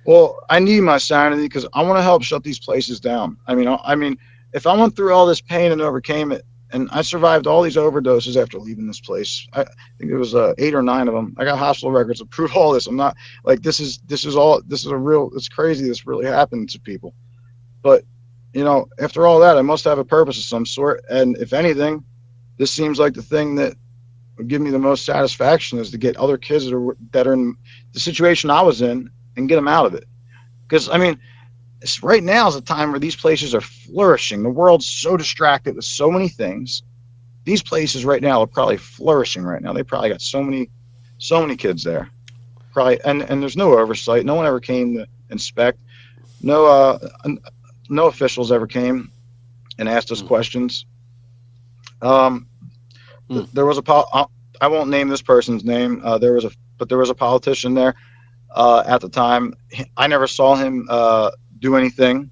Well, I need my sanity because I want to help shut these places down. I mean, if I went through all this pain and overcame it, and I survived all these overdoses after leaving this place. I think it was 8 or 9 of them. I got hospital records to prove all this. I'm not like this is a real. It's crazy. This really happened to people. But after all that, I must have a purpose of some sort. And if anything, this seems like the thing that would give me the most satisfaction is to get other kids that are in the situation I was in and get them out of it. Because I mean, right now is a time where these places are flourishing. The world's so distracted with so many things. These places right now are probably flourishing right now. They probably got so many kids there. Probably, and there's no oversight. No one ever came to inspect. No, no officials ever came and asked us Mm. questions. Um, Mm. there was I won't name this person's name. There was a politician there at the time. I never saw him do anything,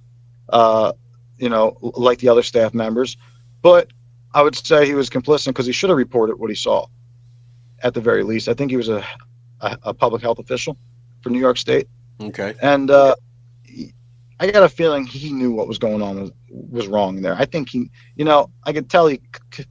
like the other staff members. But I would say he was complicit because he should have reported what he saw at the very least. I think he was a public health official for New York State, Okay. and I got a feeling he knew what was going on was wrong there. I think he, I could tell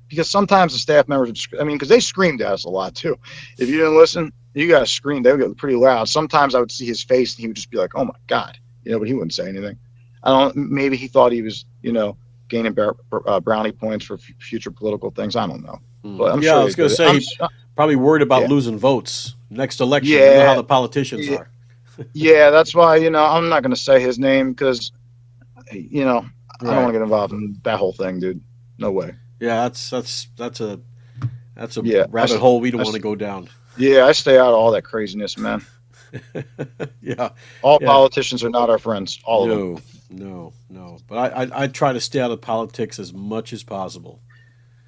because sometimes the staff members would, I mean, because they screamed at us a lot too. If you didn't listen, you got to scream. They would get pretty loud. Sometimes I would see his face and he would just be like, "Oh my god," but he wouldn't say anything. I don't. Maybe he thought he was, gaining brownie points for future political things. I don't know, but I'm Yeah, I sure he was going to did it. say he probably worried about Yeah, losing votes next election. You know how yeah, the politicians yeah, are. yeah. That's why I'm not going to say his name because I don't want Right. to get involved in that whole thing, dude. No way. Yeah, that's a Yeah, rabbit hole we don't want to go down. yeah, I stay out of all that craziness, man. Yeah. All Yeah. politicians are not our friends, all of them. No, no, no. But I try to stay out of politics as much as possible.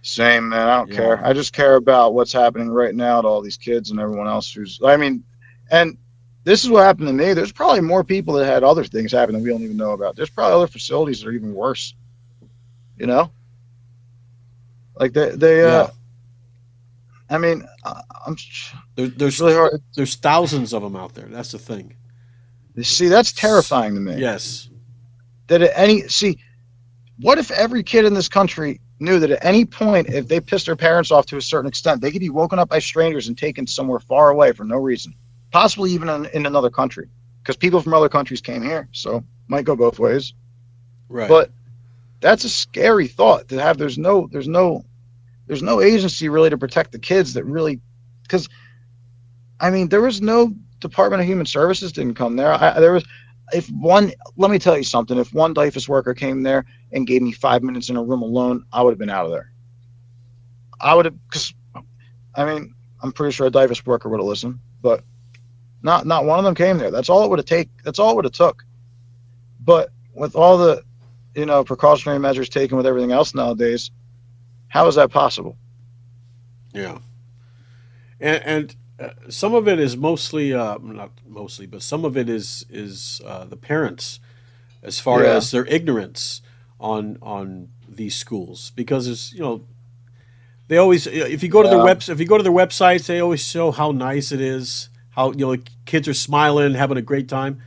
Same, man. I don't Yeah. care. I just care about what's happening right now to all these kids and everyone else who's. I mean, and this is what happened to me. There's probably more people that had other things happen that we don't even know about. There's probably other facilities that are even worse. You know, like they. Yeah. I mean, I'm. There, It's there's really hard. there's thousands of them out there. That's the thing. See, that's terrifying to me. Yes. That at any see, what if every kid in this country knew that at any point, if they pissed their parents off to a certain extent, they could be woken up by strangers and taken somewhere far away for no reason, possibly even in another country, because people from other countries came here. So might go both ways. Right. But that's a scary thought to have. There's no agency really to protect the kids that really, because I mean, there was no Department of Human Services didn't come there. There was, if one, let me tell you something. If one DIFUS worker came there and gave me 5 minutes in a room alone, I would have been out of there. I would have, because I mean, I'm pretty sure a DIFUS worker would have listened, but not one of them came there. That's all it would have take. That's all it would have took. But with all the, precautionary measures taken with everything else nowadays, how is that possible? Yeah. And some of it is mostly not mostly, but some of it is the parents as far Yeah, as their ignorance on these schools because it's they always if you go to their yeah, webs if you go to their websites they always show how nice it is, how kids are smiling, having a great time.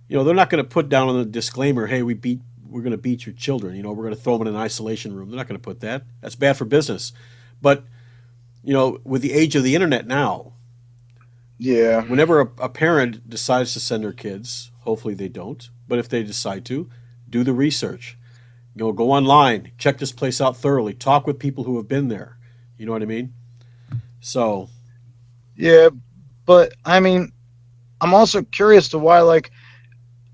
They're not going to put down on the disclaimer, hey, we're going to beat your children, we're going to throw them in an isolation room. They're not going to put that. That's bad for business. But with the age of the internet now, yeah, whenever a parent decides to send their kids, hopefully they don't, but if they decide to, do the research. Go online, check this place out thoroughly, talk with people who have been there. You know what I mean? So, yeah. But I mean, I'm also curious to why, like,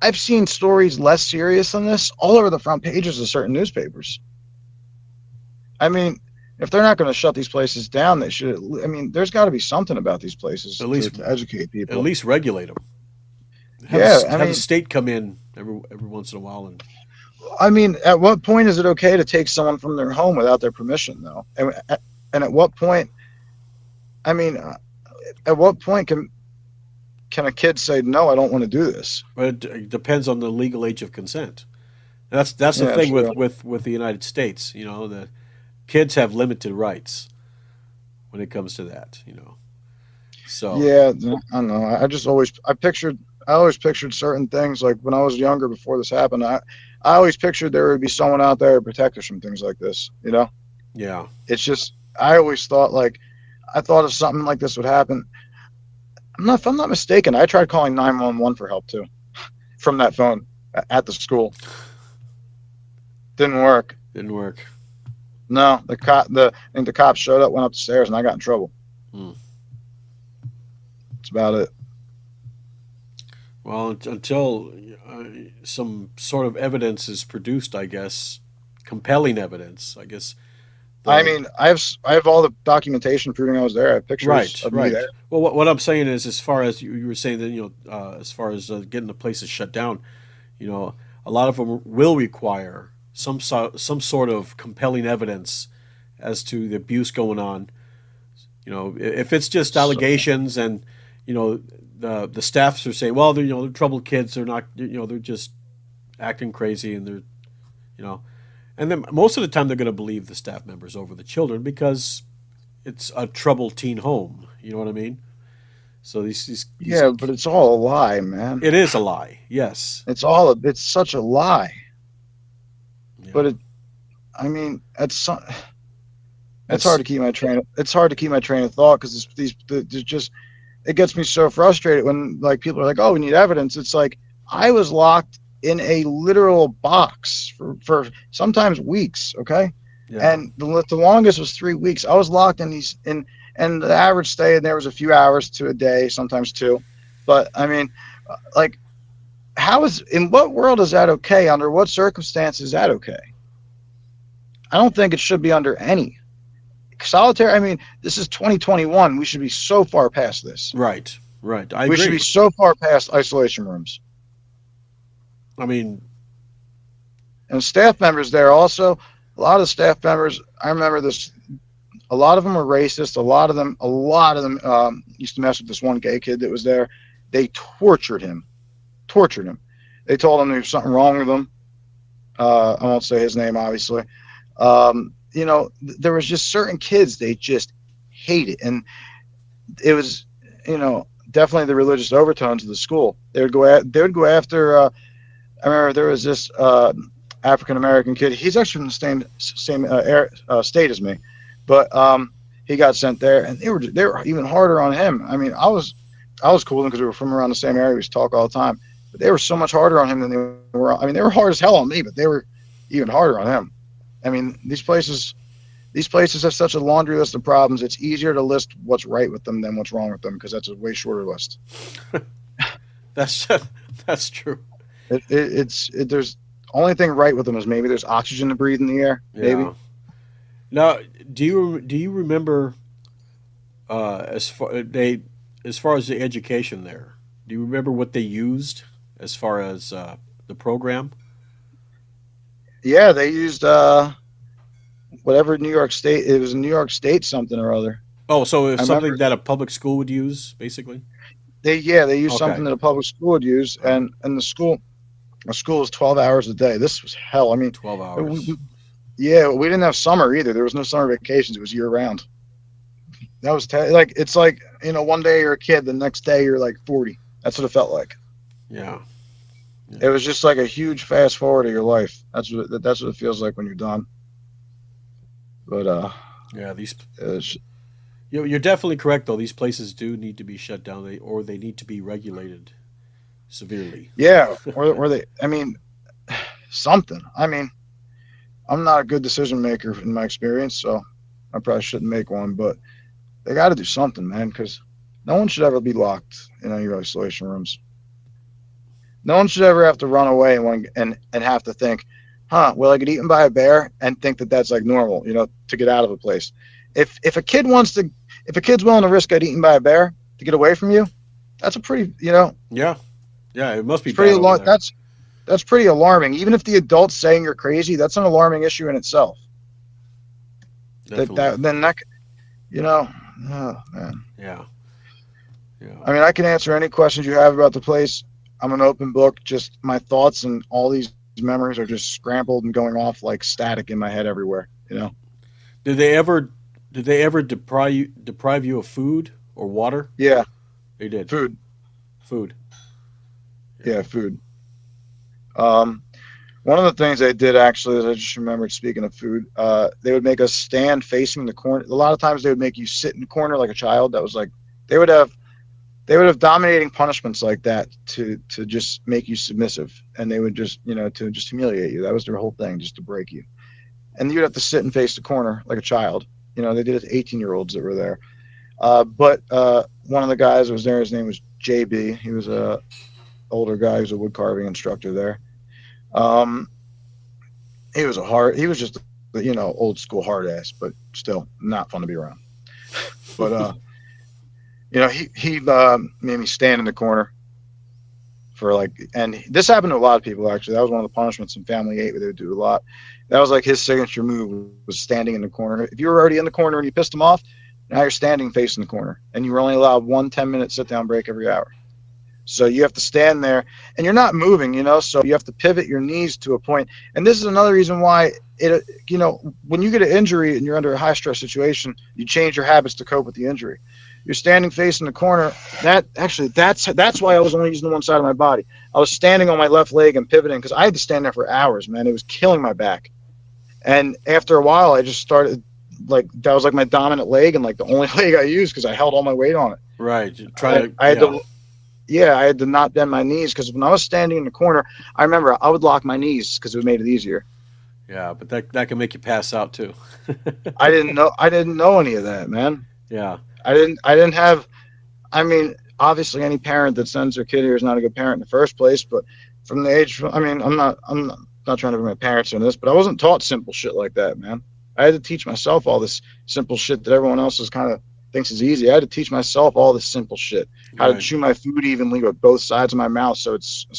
I've seen stories less serious than this all over the front pages of certain newspapers. I mean, if they're not going to shut these places down, they should. I mean, there's got to be something about these places at to, least to educate at people. least regulate them. Yeah, Have the state come in every once in a while and I mean, at what point is it okay to take someone from their home without their permission, though? And at what point? I mean, at what point can a kid say no? I don't want to do this. but it depends on the legal age of consent. That's the Yeah, thing true. with the United States. The kids have limited rights when it comes to that. So Yeah, I don't know. I just always I always pictured certain things like when I was younger before this happened. I always pictured there would be someone out there to protect us from things like this. yeah, It's just I always thought like I thought if something like this would happen. If I'm not mistaken, I tried calling 911 for help too from that phone at the school. Didn't work. didn't work. No, I think the cops showed up, went up the stairs, and I got in trouble. Hmm. That's about it. Well, until some sort of evidence is produced, I guess, compelling evidence. I guess I the mean, I have all the documentation proving I was there. I have pictures right, of me right. there. Well, what I'm saying is, as far as you were saying that as far as getting the places shut down, a lot of them will require some sort of compelling evidence as to the abuse going on. If it's just So allegations and the staffs are saying, well, they're troubled kids, they're not, they're just acting crazy and they're you know And then most of the time they're going to believe the staff members over the children because it's a troubled teen home. You know what I mean? So these Yeah, but it's all a lie, man. it is a lie. Yes. It's such a lie. Yeah. But I mean, it's hard That's to keep my it's hard to keep my train of thought because there's just it gets me so frustrated when like people are like, "Oh, we need evidence." It's like I was locked in a literal box for sometimes weeks. Okay, yeah. and the longest was 3 weeks. I was locked in these in and the average stay in there was a few hours to a day, sometimes two. But I mean, like, how is in what world is that okay? Under what circumstances is that okay? I don't think it should be under any solitary. I mean, this is 2021. We should be so far past this. Right. Right. I We should be agree. so far past isolation rooms. I mean, And staff members there also, a lot of staff members, I remember this, a lot of them were racist. A lot of them used to mess with this one gay kid that was there. They tortured him. They told him there was something wrong with him. I won't say his name, obviously. There was just certain kids they just hated. And it was, definitely the religious overtones of the school. They would go after, I remember there was this African American kid. He's actually from the same state as me, but he got sent there, and they were even harder on him. I mean, I was cool because we were from around the same area. We used to talk all the time, but they were so much harder on him than they were. I mean, they were hard as hell on me, but they were even harder on him. I mean, these places have such a laundry list of problems. It's easier to list what's right with them than what's wrong with them because that's a way shorter list. that's that's true. There's only thing right with them is maybe there's oxygen to breathe in the air. Maybe. Yeah. Now, do you remember as far as the education there? Do you remember what they used as far as the program? Yeah, they used whatever New York State. It was New York State something or other. Oh, so I it's something remember that a public school would use, basically. they used Okay. something that a public school would use, All right. and the school was 12 hours a day. This was hell. I mean, 12 hours. yeah, we didn't have summer either. There was no summer vacations. It was year round. That was like it's like one day you're a kid, the next day you're like 40. That's what it felt like. Yeah. It Yeah. was just like a huge fast forward of your life. That's what it feels like when you're done. But Yeah. it's, You're definitely correct, though. These places do need to be shut down, or they need to be regulated severely. yeah, or they. I mean, something. I mean, I'm not a good decision maker in my experience, so I probably shouldn't make one. But they got to do something, man, because no one should ever be locked in any isolation rooms. No one should ever have to run away and have to think, huh, will I get eaten by a bear and think that that's like normal, to get out of a place. If a kid wants to, if a kid's willing to risk getting eaten by a bear to get away from you, that's a pretty, Yeah. Yeah. It must be it's pretty bad over alarm. there. That's pretty alarming. Even if the adult's saying you're crazy, that's an alarming issue in itself. That Definitely. that then that you know, oh, man. Yeah. Yeah. I mean, I can answer any questions you have about the place. I'm an open book. Just my thoughts and all these memories are just scrambled and going off like static in my head everywhere. Did they ever did they ever deprive you of food or water? Yeah, They did. food. Food. Yeah. Yeah, food. Um, One of the things they did actually is I just remembered. Speaking of food, they would make us stand facing the corner. A lot of times they would make you sit in the corner like a child. That was like they would have they would have dominating punishments like that to just make you submissive, and they would just to just humiliate you. That was their whole thing, just to break you. And you'd have to sit and face the corner like a child. They did it to 18-year-olds that were there. But one of the guys that was there, his name was JB. He was a older guy. He was a wood carving instructor there. Um, he was just old school hard ass, but still not fun to be around. But he made me stand in the corner for like, and this happened to a lot of people actually. That was one of the punishments in Family 8 where they would do a lot. That was like his signature move was standing in the corner. If you were already in the corner and you pissed him off, now you're standing facing the corner, and you were only allowed one 10-minute sit down break every hour. So you have to stand there and you're not moving, so you have to pivot your knees to a point. And this is another reason why when you get an injury and you're under a high stress situation, you change your habits to cope with the injury. You're standing facing the corner. That's why I was only using the one side of my body. I was standing on my left leg and pivoting because I had to stand there for hours, man. It was killing my back. And after a while, I just started that was like my dominant leg and like the only leg I used because I held all my weight on it. Right. I, I had to Yeah, I had to not bend my knees because when I was standing in the corner, I remember I would lock my knees because it made it easier. Yeah, but that can make you pass out too. I didn't know any of that, man. Yeah. I didn't have. I mean, obviously, any parent that sends their kid here is not a good parent in the first place. But from the age, I mean, I'm not trying to bring my parents in this, but I wasn't taught simple shit like that, man. I had to teach myself all this simple shit that everyone else is kind of thinks is easy. I had to teach myself all this simple shit, how to Right. chew my food evenly with both sides of my mouth, so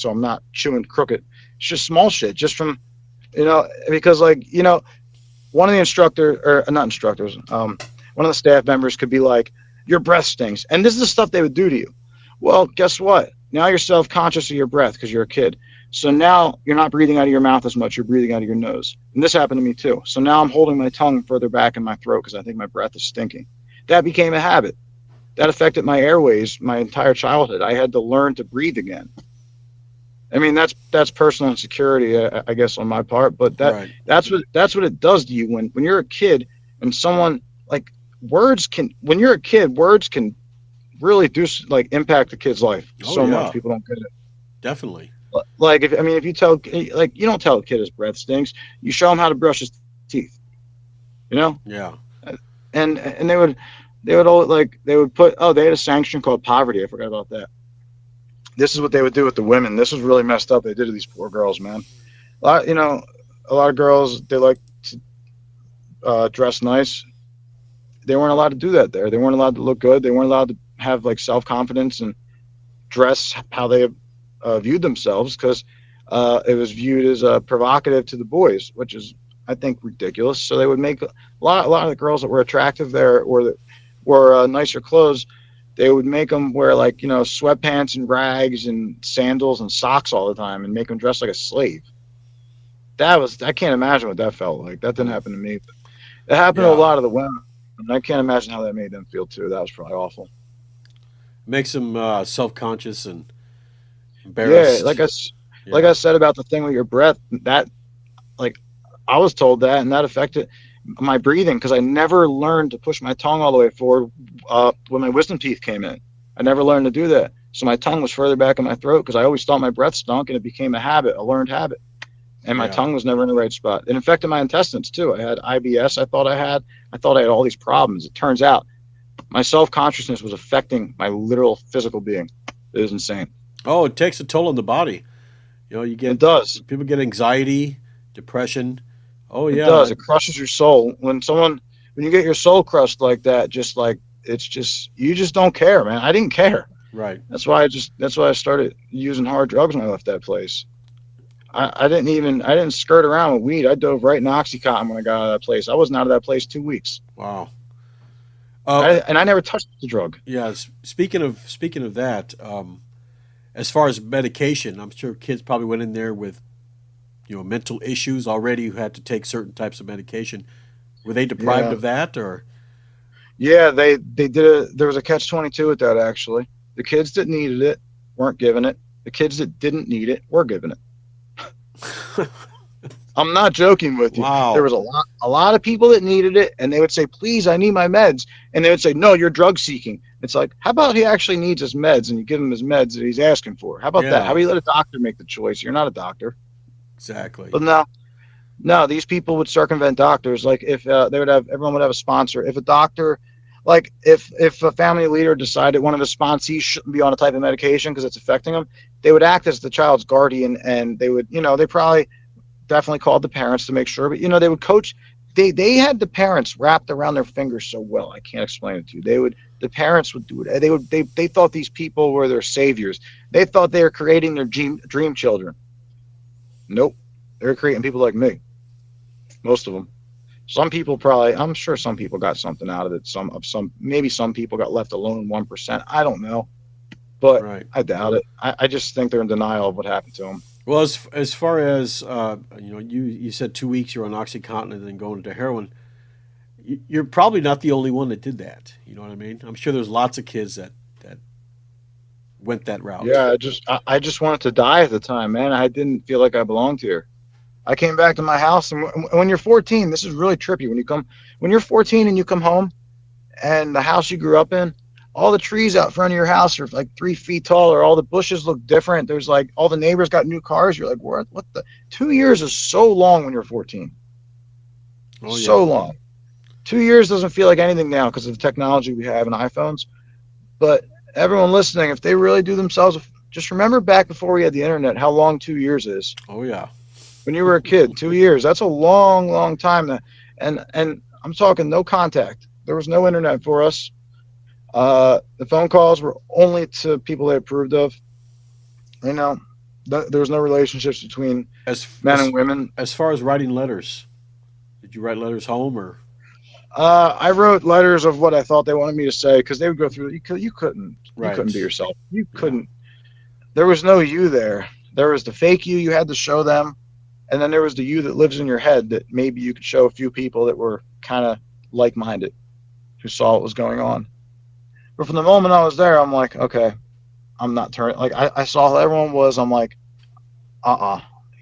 I'm not chewing crooked. It's just small shit, just from because one of the instructors or not instructors, one of the staff members could be like, "Your breath stinks," and this is the stuff they would do to you. Well, guess what? Now you're self-conscious of your breath because you're a kid. So now you're not breathing out of your mouth as much. You're breathing out of your nose. And this happened to me too. So now I'm holding my tongue further back in my throat because I think my breath is stinking. That became a habit. That affected my airways my entire childhood. I had to learn to breathe again. I mean, that's personal insecurity, I guess, on my part. But Right. that's what it does to you when you're a kid and someone like words can when you're a kid words can really do like impact a kid's life Oh so much. yeah, People don't get it. definitely. Like if you tell like you don't tell a kid his breath stinks. You show him how to brush his teeth. You know, Yeah. and they would all they would put they had a sanction called poverty. I forgot about that. This is what they would do with the women. This was really messed up. They did to these poor girls, man. A lot of girls they like to dress nice. They weren't allowed to do that there. They weren't allowed to look good. They weren't allowed to have like self confidence and dress how they viewed themselves because it was viewed as provocative to the boys, which is I think ridiculous. So they would make a lot of the girls that were attractive there or that wore nicer clothes. They would make them wear sweatpants and rags and sandals and socks all the time and make them dress like a slave. I can't imagine what that felt like. That didn't Mm. happen to me. It happened to a Yeah. lot of the women. And I can't imagine how that made them feel too. That was probably awful. Makes them self-conscious and Yeah, embarrassed. like Yeah. I said about the thing with your breath, that like I was told that, and that affected my breathing because I never learned to push my tongue all the way forward when my wisdom teeth came in. I never learned to do that, so my tongue was further back in my throat because I always thought my breath stunk, and it became a habit, a learned habit, and my Yeah. tongue was never in the right spot. It infected my intestines too. I had IBS. I thought I had all these problems. It turns out my self consciousness was affecting my literal physical being. It was insane. Oh, it takes a toll on the body. You It get does. people get anxiety, depression. Oh It yeah. does. It crushes your soul. When you get your soul crushed like that, just like it's just you just don't care, man. I didn't care. Right. That's why I started using hard drugs when I left that place. I didn't skirt around with weed. I dove right in Oxycontin when I got out of that place. I wasn't out of that place 2 weeks. Wow. And I never touched the drug. Yeah. Speaking of that, as far as medication, I'm sure kids probably went in there with mental issues already who had to take certain types of medication. Were they deprived Yeah. of that or? Yeah, they did there was a catch-22 with that actually. The kids that needed it weren't given it. The kids that didn't need it were given it. I'm not joking with you. There Wow. was a lot of people that needed it, and they would say, "Please, I need my meds," and they would say, "No, you're drug seeking." It's like, how about he actually needs his meds, and you give him his meds that he's asking for? How about that? How Yeah. about you let a doctor make the choice? You're not a doctor. Exactly. But no, no, these people would circumvent doctors. Like if everyone would have a sponsor. If a doctor, like if a family leader decided one of his sponsees shouldn't be on a type of medication because it's affecting them, they would act as the child's guardian, and they would, they probably definitely called the parents to make sure, but they would coach. They had the parents wrapped around their fingers so well. I can't explain it to you. The parents would do it. They thought these people were their saviors. They thought they were creating their dream children. Nope, they were creating people like me. Most of them. Some people probably. I'm sure some people got something out of it. Maybe some people got left alone 1%. I don't know. but Right. I doubt it. I just think they're in denial of what happened to them. Well, as far as you said 2 weeks you're on OxyContin and then going into heroin. You're probably not the only one that did that. You know what I mean? I'm sure there's lots of kids that went that route. Yeah, I just wanted to die at the time, man. I didn't feel like I belonged here. I came back to my house, and when you're 14, this is really trippy. When you're 14 and you come home, and the house you grew up in, all the trees out front of your house are like 3 feet tall, or all the bushes look different. There's like all the neighbors got new cars. You're like, what the? 2 years is so long when you're 14. Oh yeah. So long. 2 years doesn't feel like anything now because of the technology we have in iPhones. But everyone listening, if they really do themselves, just remember back before we had the internet, how long 2 years is. Oh yeah. When you were a kid, 2 years, that's a long, long time. And I'm talking no contact. There was no internet for us. The phone calls were only to people they approved of. You know, there was no relationships between As men and as women. as far as writing letters, did you write letters home or? I wrote letters of what I thought they wanted me to say because they would go through. You couldn't be Right. yourself. You Yeah. couldn't. There was no you there. There was the fake you had to show them, and then there was the you that lives in your head that maybe you could show a few people that were kind of like-minded who saw what was going on. But from the moment I was there, I'm like, okay, I'm not turning. Like I saw how everyone was. I'm like,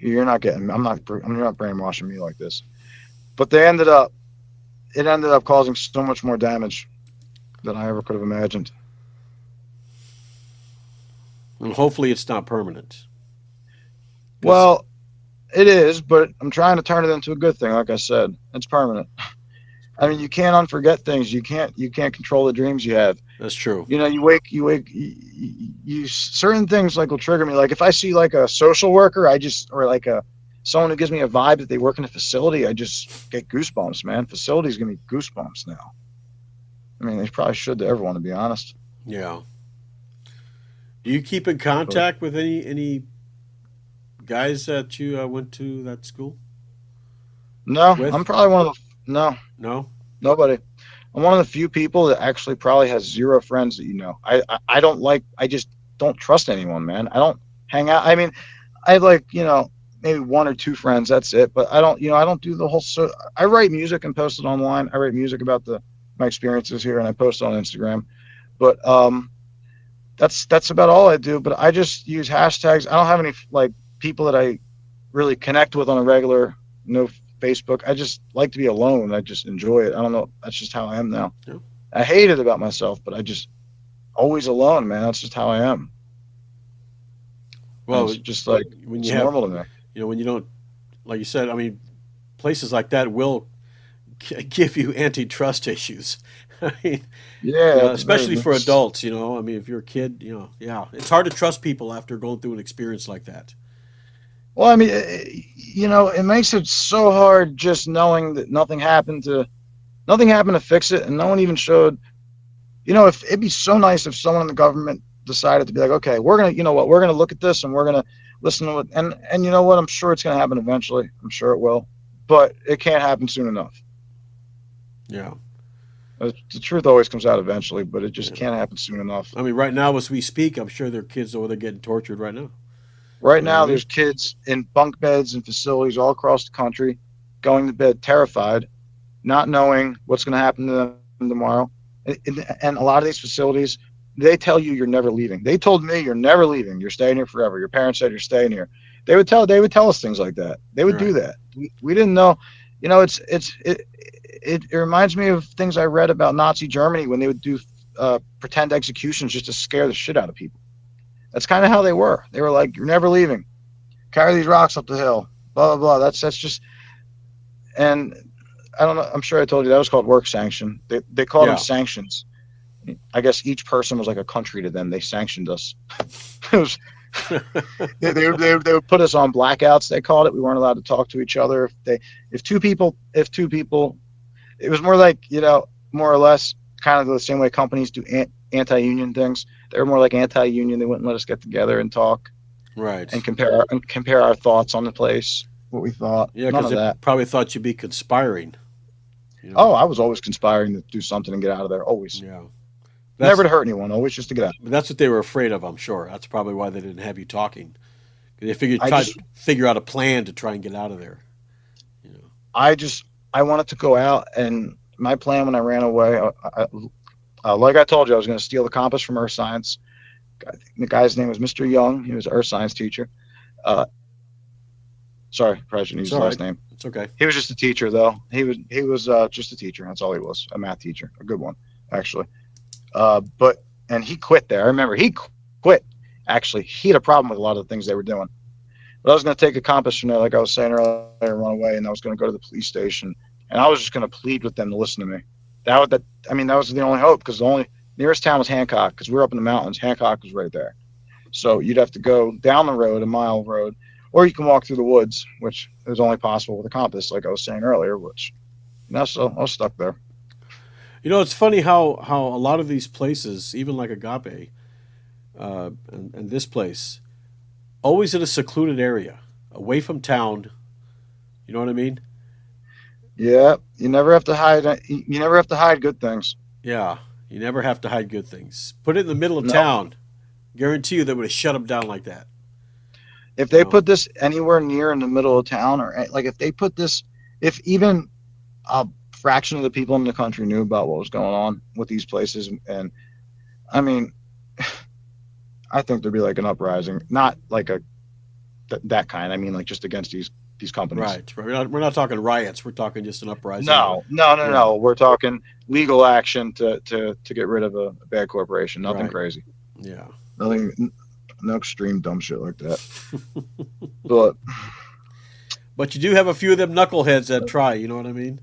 you're not getting. You're not brainwashing me like this. But it ended up causing so much more damage than I ever could have imagined. And hopefully it's not permanent. Because Well, it is, but I'm trying to turn it into a good thing. Like I said, it's permanent. it's I mean, you permanent. can't unforget things. You can't control the dreams you have. That's true. Certain things like will trigger me. Like if I see like a social worker, or like a someone who gives me a vibe that they work in a facility, I just get goosebumps, man. Facilities give me goosebumps now. I mean, they probably should to everyone, to be honest. Yeah. Do you keep in But contact with any guys that you went to that school no, I'm with? probably one of the no, No. nobody. I'm one of the few people that actually probably has zero friends that you know. I don't like. I just don't trust anyone, man. I don't hang out. I mean, I have like maybe one or two friends. That's it. But I don't do the whole. So I write music and post it online. I write music about the my experiences here, and I post it on Instagram. But that's about all I do. But I just use hashtags. I don't have any like people that I really connect with on a regular. No Facebook. I just like to be alone. I just enjoy it. I don't know. That's just how I am now. Yeah. I hate it about myself, but I just always alone, man. That's just how I am, and Well, it's just like when you it's have, normal to me. when you don't, like you said, I mean, places like that will give you antitrust issues. I mean, Yeah, at the very especially for least. adults. I mean, if you're a kid, yeah, it's hard to trust people after going through an experience like that. Well, I mean, it makes it so hard just knowing that nothing happened to fix it, and no one even showed. If it'd be so nice if someone in the government decided to be like, okay, we're gonna look at this and we're gonna listen to it, and you know what, I'm sure it's gonna happen eventually. I'm sure it will, but it can't happen soon enough. Yeah, The truth always comes out eventually, but it just yeah. can't happen soon enough. I mean, right now as we speak, I'm sure there are kids over there getting tortured right now. Right You know what I now, mean? there's kids in bunk beds and facilities all across the country going to bed terrified, not knowing what's going to happen to them tomorrow. And a lot of these facilities, they tell you you're never leaving. They told me you're never leaving. You're staying here forever. Your parents said you're staying here. They would tell us things like that. They would do Right. that. We didn't know. It reminds me of things I read about Nazi Germany when they would do pretend executions just to scare the shit out of people. That's kind of how they were. They were like, "You're never leaving. Carry these rocks up the hill." Blah blah blah. That's just and I don't know. I'm sure I told you that was called work sanction. They called them Yeah. sanctions. I guess each person was like a country to them. They sanctioned us. It was, they would put us on blackouts. They called it. We weren't allowed to talk to each other. If two people, it was more like more or less kind of the same way companies do anti-union things. They were more like anti-union. They wouldn't let us get together and talk and Right. compare our thoughts on the place, what we thought. Yeah, None because of they that. probably thought you'd be conspiring. You know. Oh, I was always conspiring to do something and get out of there. Always. Yeah. Never That's to hurt anyone, always just to get out. that's what they were afraid of, I'm sure. That's probably why they didn't have you talking. They figured I try to just, figure out a plan to try and get out of there. You know. I just, I wanted to go out, and my plan when I ran away, like I told you, I was going to steal the compass from Earth Science. The guy's name was Mr. Young. He was an Earth Science teacher. Uh, Sorry, probably shouldn't use It's his all right. last name. It's okay. He was just a teacher, though. He was just a teacher. That's all he was, a math teacher, a good one, actually. But and he quit there. I remember he quit. Actually, he had a problem with a lot of the things they were doing. But I was going to take a compass from there, like I was saying earlier, and run away, and I was going to go to the police station, and I was just going to plead with them to listen to me. That was the only hope, because the only nearest town was Hancock, because we were up in the mountains. Hancock was right there, so you'd have to go down the road, a mile road, or you can walk through the woods, which is only possible with a compass, like I was saying earlier. Which, so I was stuck there. You know, it's funny how a lot of these places, even like Agape, and this place, always in a secluded area, away from town. You know what I mean? Yeah, you never have to hide. You never have to hide good things. Yeah. You never have to hide good things. Put it in the middle of No, town. Guarantee you they would have shut them down like that. if You they know? put this anywhere near in the middle of town, or like if they put this, if even a fraction of the people in the country knew about what was going on with these places, and I mean, I think there'd be like an uprising, not like that kind. I mean, like just against these companies. Right. Right. We're not talking riots. We're talking just an uprising. No, no, no, Yeah. no. We're talking legal action to get rid of a bad corporation. Nothing Right. crazy. Yeah. Nothing. No extreme dumb shit like that. But But you do have a few of them knuckleheads that try. You know what I mean?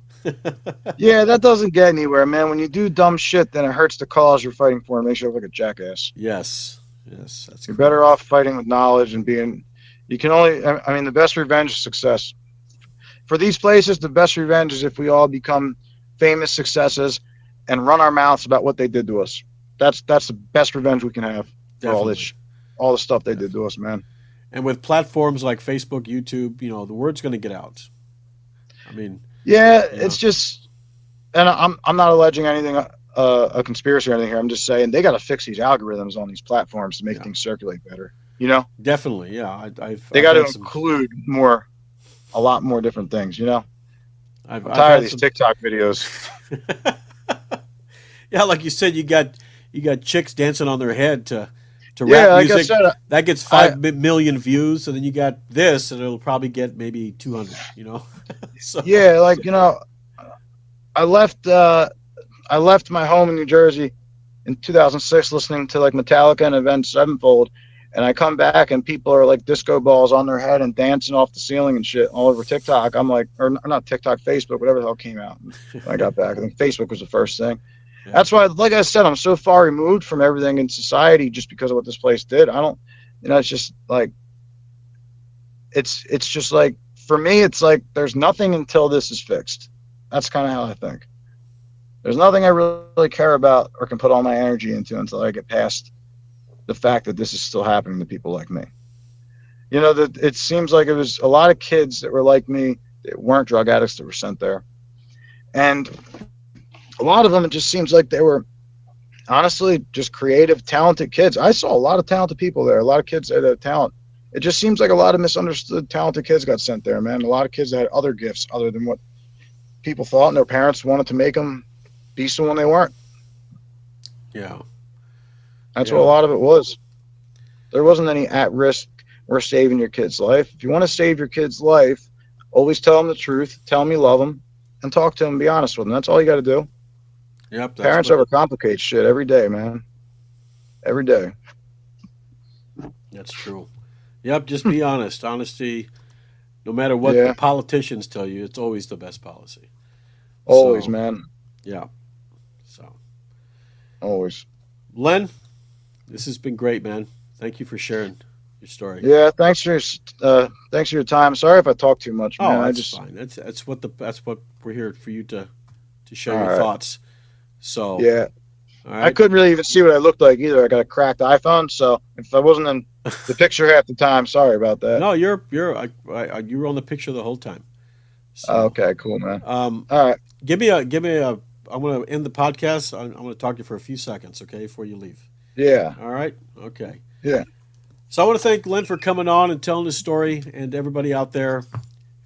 yeah, that doesn't get anywhere, man. When you do dumb shit, then it hurts the cause you're fighting for and makes you look like a jackass. Yes. Yes. That's You're better correct. off fighting with knowledge and being. You can only. I mean, the best revenge is success. For these places, the best revenge is if we all become famous successes and run our mouths about what they did to us. That's the best revenge we can have for Definitely. all the stuff they did to Definitely. us, man. And with platforms like Facebook, YouTube, the word's going to get out. I mean, Yeah, you it's know, just, and I'm not alleging anything, a conspiracy or anything here. I'm just saying they got to fix these algorithms on these platforms to make yeah, things circulate better. You know, definitely. Yeah, they I've got to had some. include more, a lot more different things. You know, I've I'm I've tired of had these some. TikTok videos. Yeah, like you said, you got chicks dancing on their head to Yeah, rap like I music said, that gets I 5 million views, and then you got this, and it'll probably get maybe 200. So yeah, like I left uh I left my home in New Jersey in 2006 listening to like Metallica and Avenged Sevenfold, and I come back and people are like disco balls on their head and dancing off the ceiling and shit all over TikTok. I'm like, or not TikTok, Facebook, whatever the hell came out when I got back. I think Facebook was the first thing. yeah, That's why, like I said, I'm so far removed from everything in society just because of what this place did. I don't, it's just like it's just like for me, it's like there's nothing until this is fixed. That's kind of how I think. There's nothing I really care about or can put all my energy into until I get past the fact that this is still happening to people like me. That it seems like it was a lot of kids that were like me that weren't drug addicts that were sent there, and a lot of them it just seems like they were honestly just creative, talented kids. I saw a lot of talented people there, a lot of kids that had talent. It just seems like a lot of misunderstood talented kids got sent there, man. A lot of kids that had other gifts other than what people thought, and their parents wanted to make them be someone they weren't. yeah, That's what a yeah, lot of it was. There wasn't any at risk or saving your kid's life. If you want to save your kid's life, always tell them the truth, tell them you love them, and talk to them and be honest with them. That's all you got to do. yep. That's Parents what overcomplicate shit every day, man. Every day. that's true. Yep. Just be honest. Honesty, no matter what the Yeah, politicians tell you, it's always the best policy. always, So man. yeah. So Always. Len, this has been great, man. Thank you for sharing your story. Yeah, thanks for your time. Sorry if I talk too much, man. Oh, I that's just fine. That's what we're here for you to share all your right. thoughts. So, Yeah, all I right. couldn't really even see what I looked like either. I got a cracked iPhone, so if I wasn't in the picture half the time, sorry about that. No, you were on the picture the whole time. So, Okay, cool, man. um, All right. give me a I'm gonna end the podcast. I'm gonna talk to you for a few seconds, okay, before you leave. Yeah. All right. Okay. Yeah. So I want to thank Len for coming on and telling his story, and everybody out there.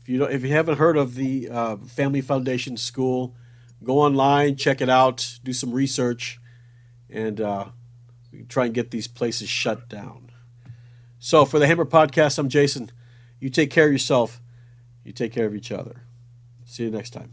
If you haven't heard of the Family Foundation School, go online, check it out, do some research, and we can try and get these places shut down. So for the Hammer Podcast, I'm Jason. You take care of yourself. You take care of each other. See you next time.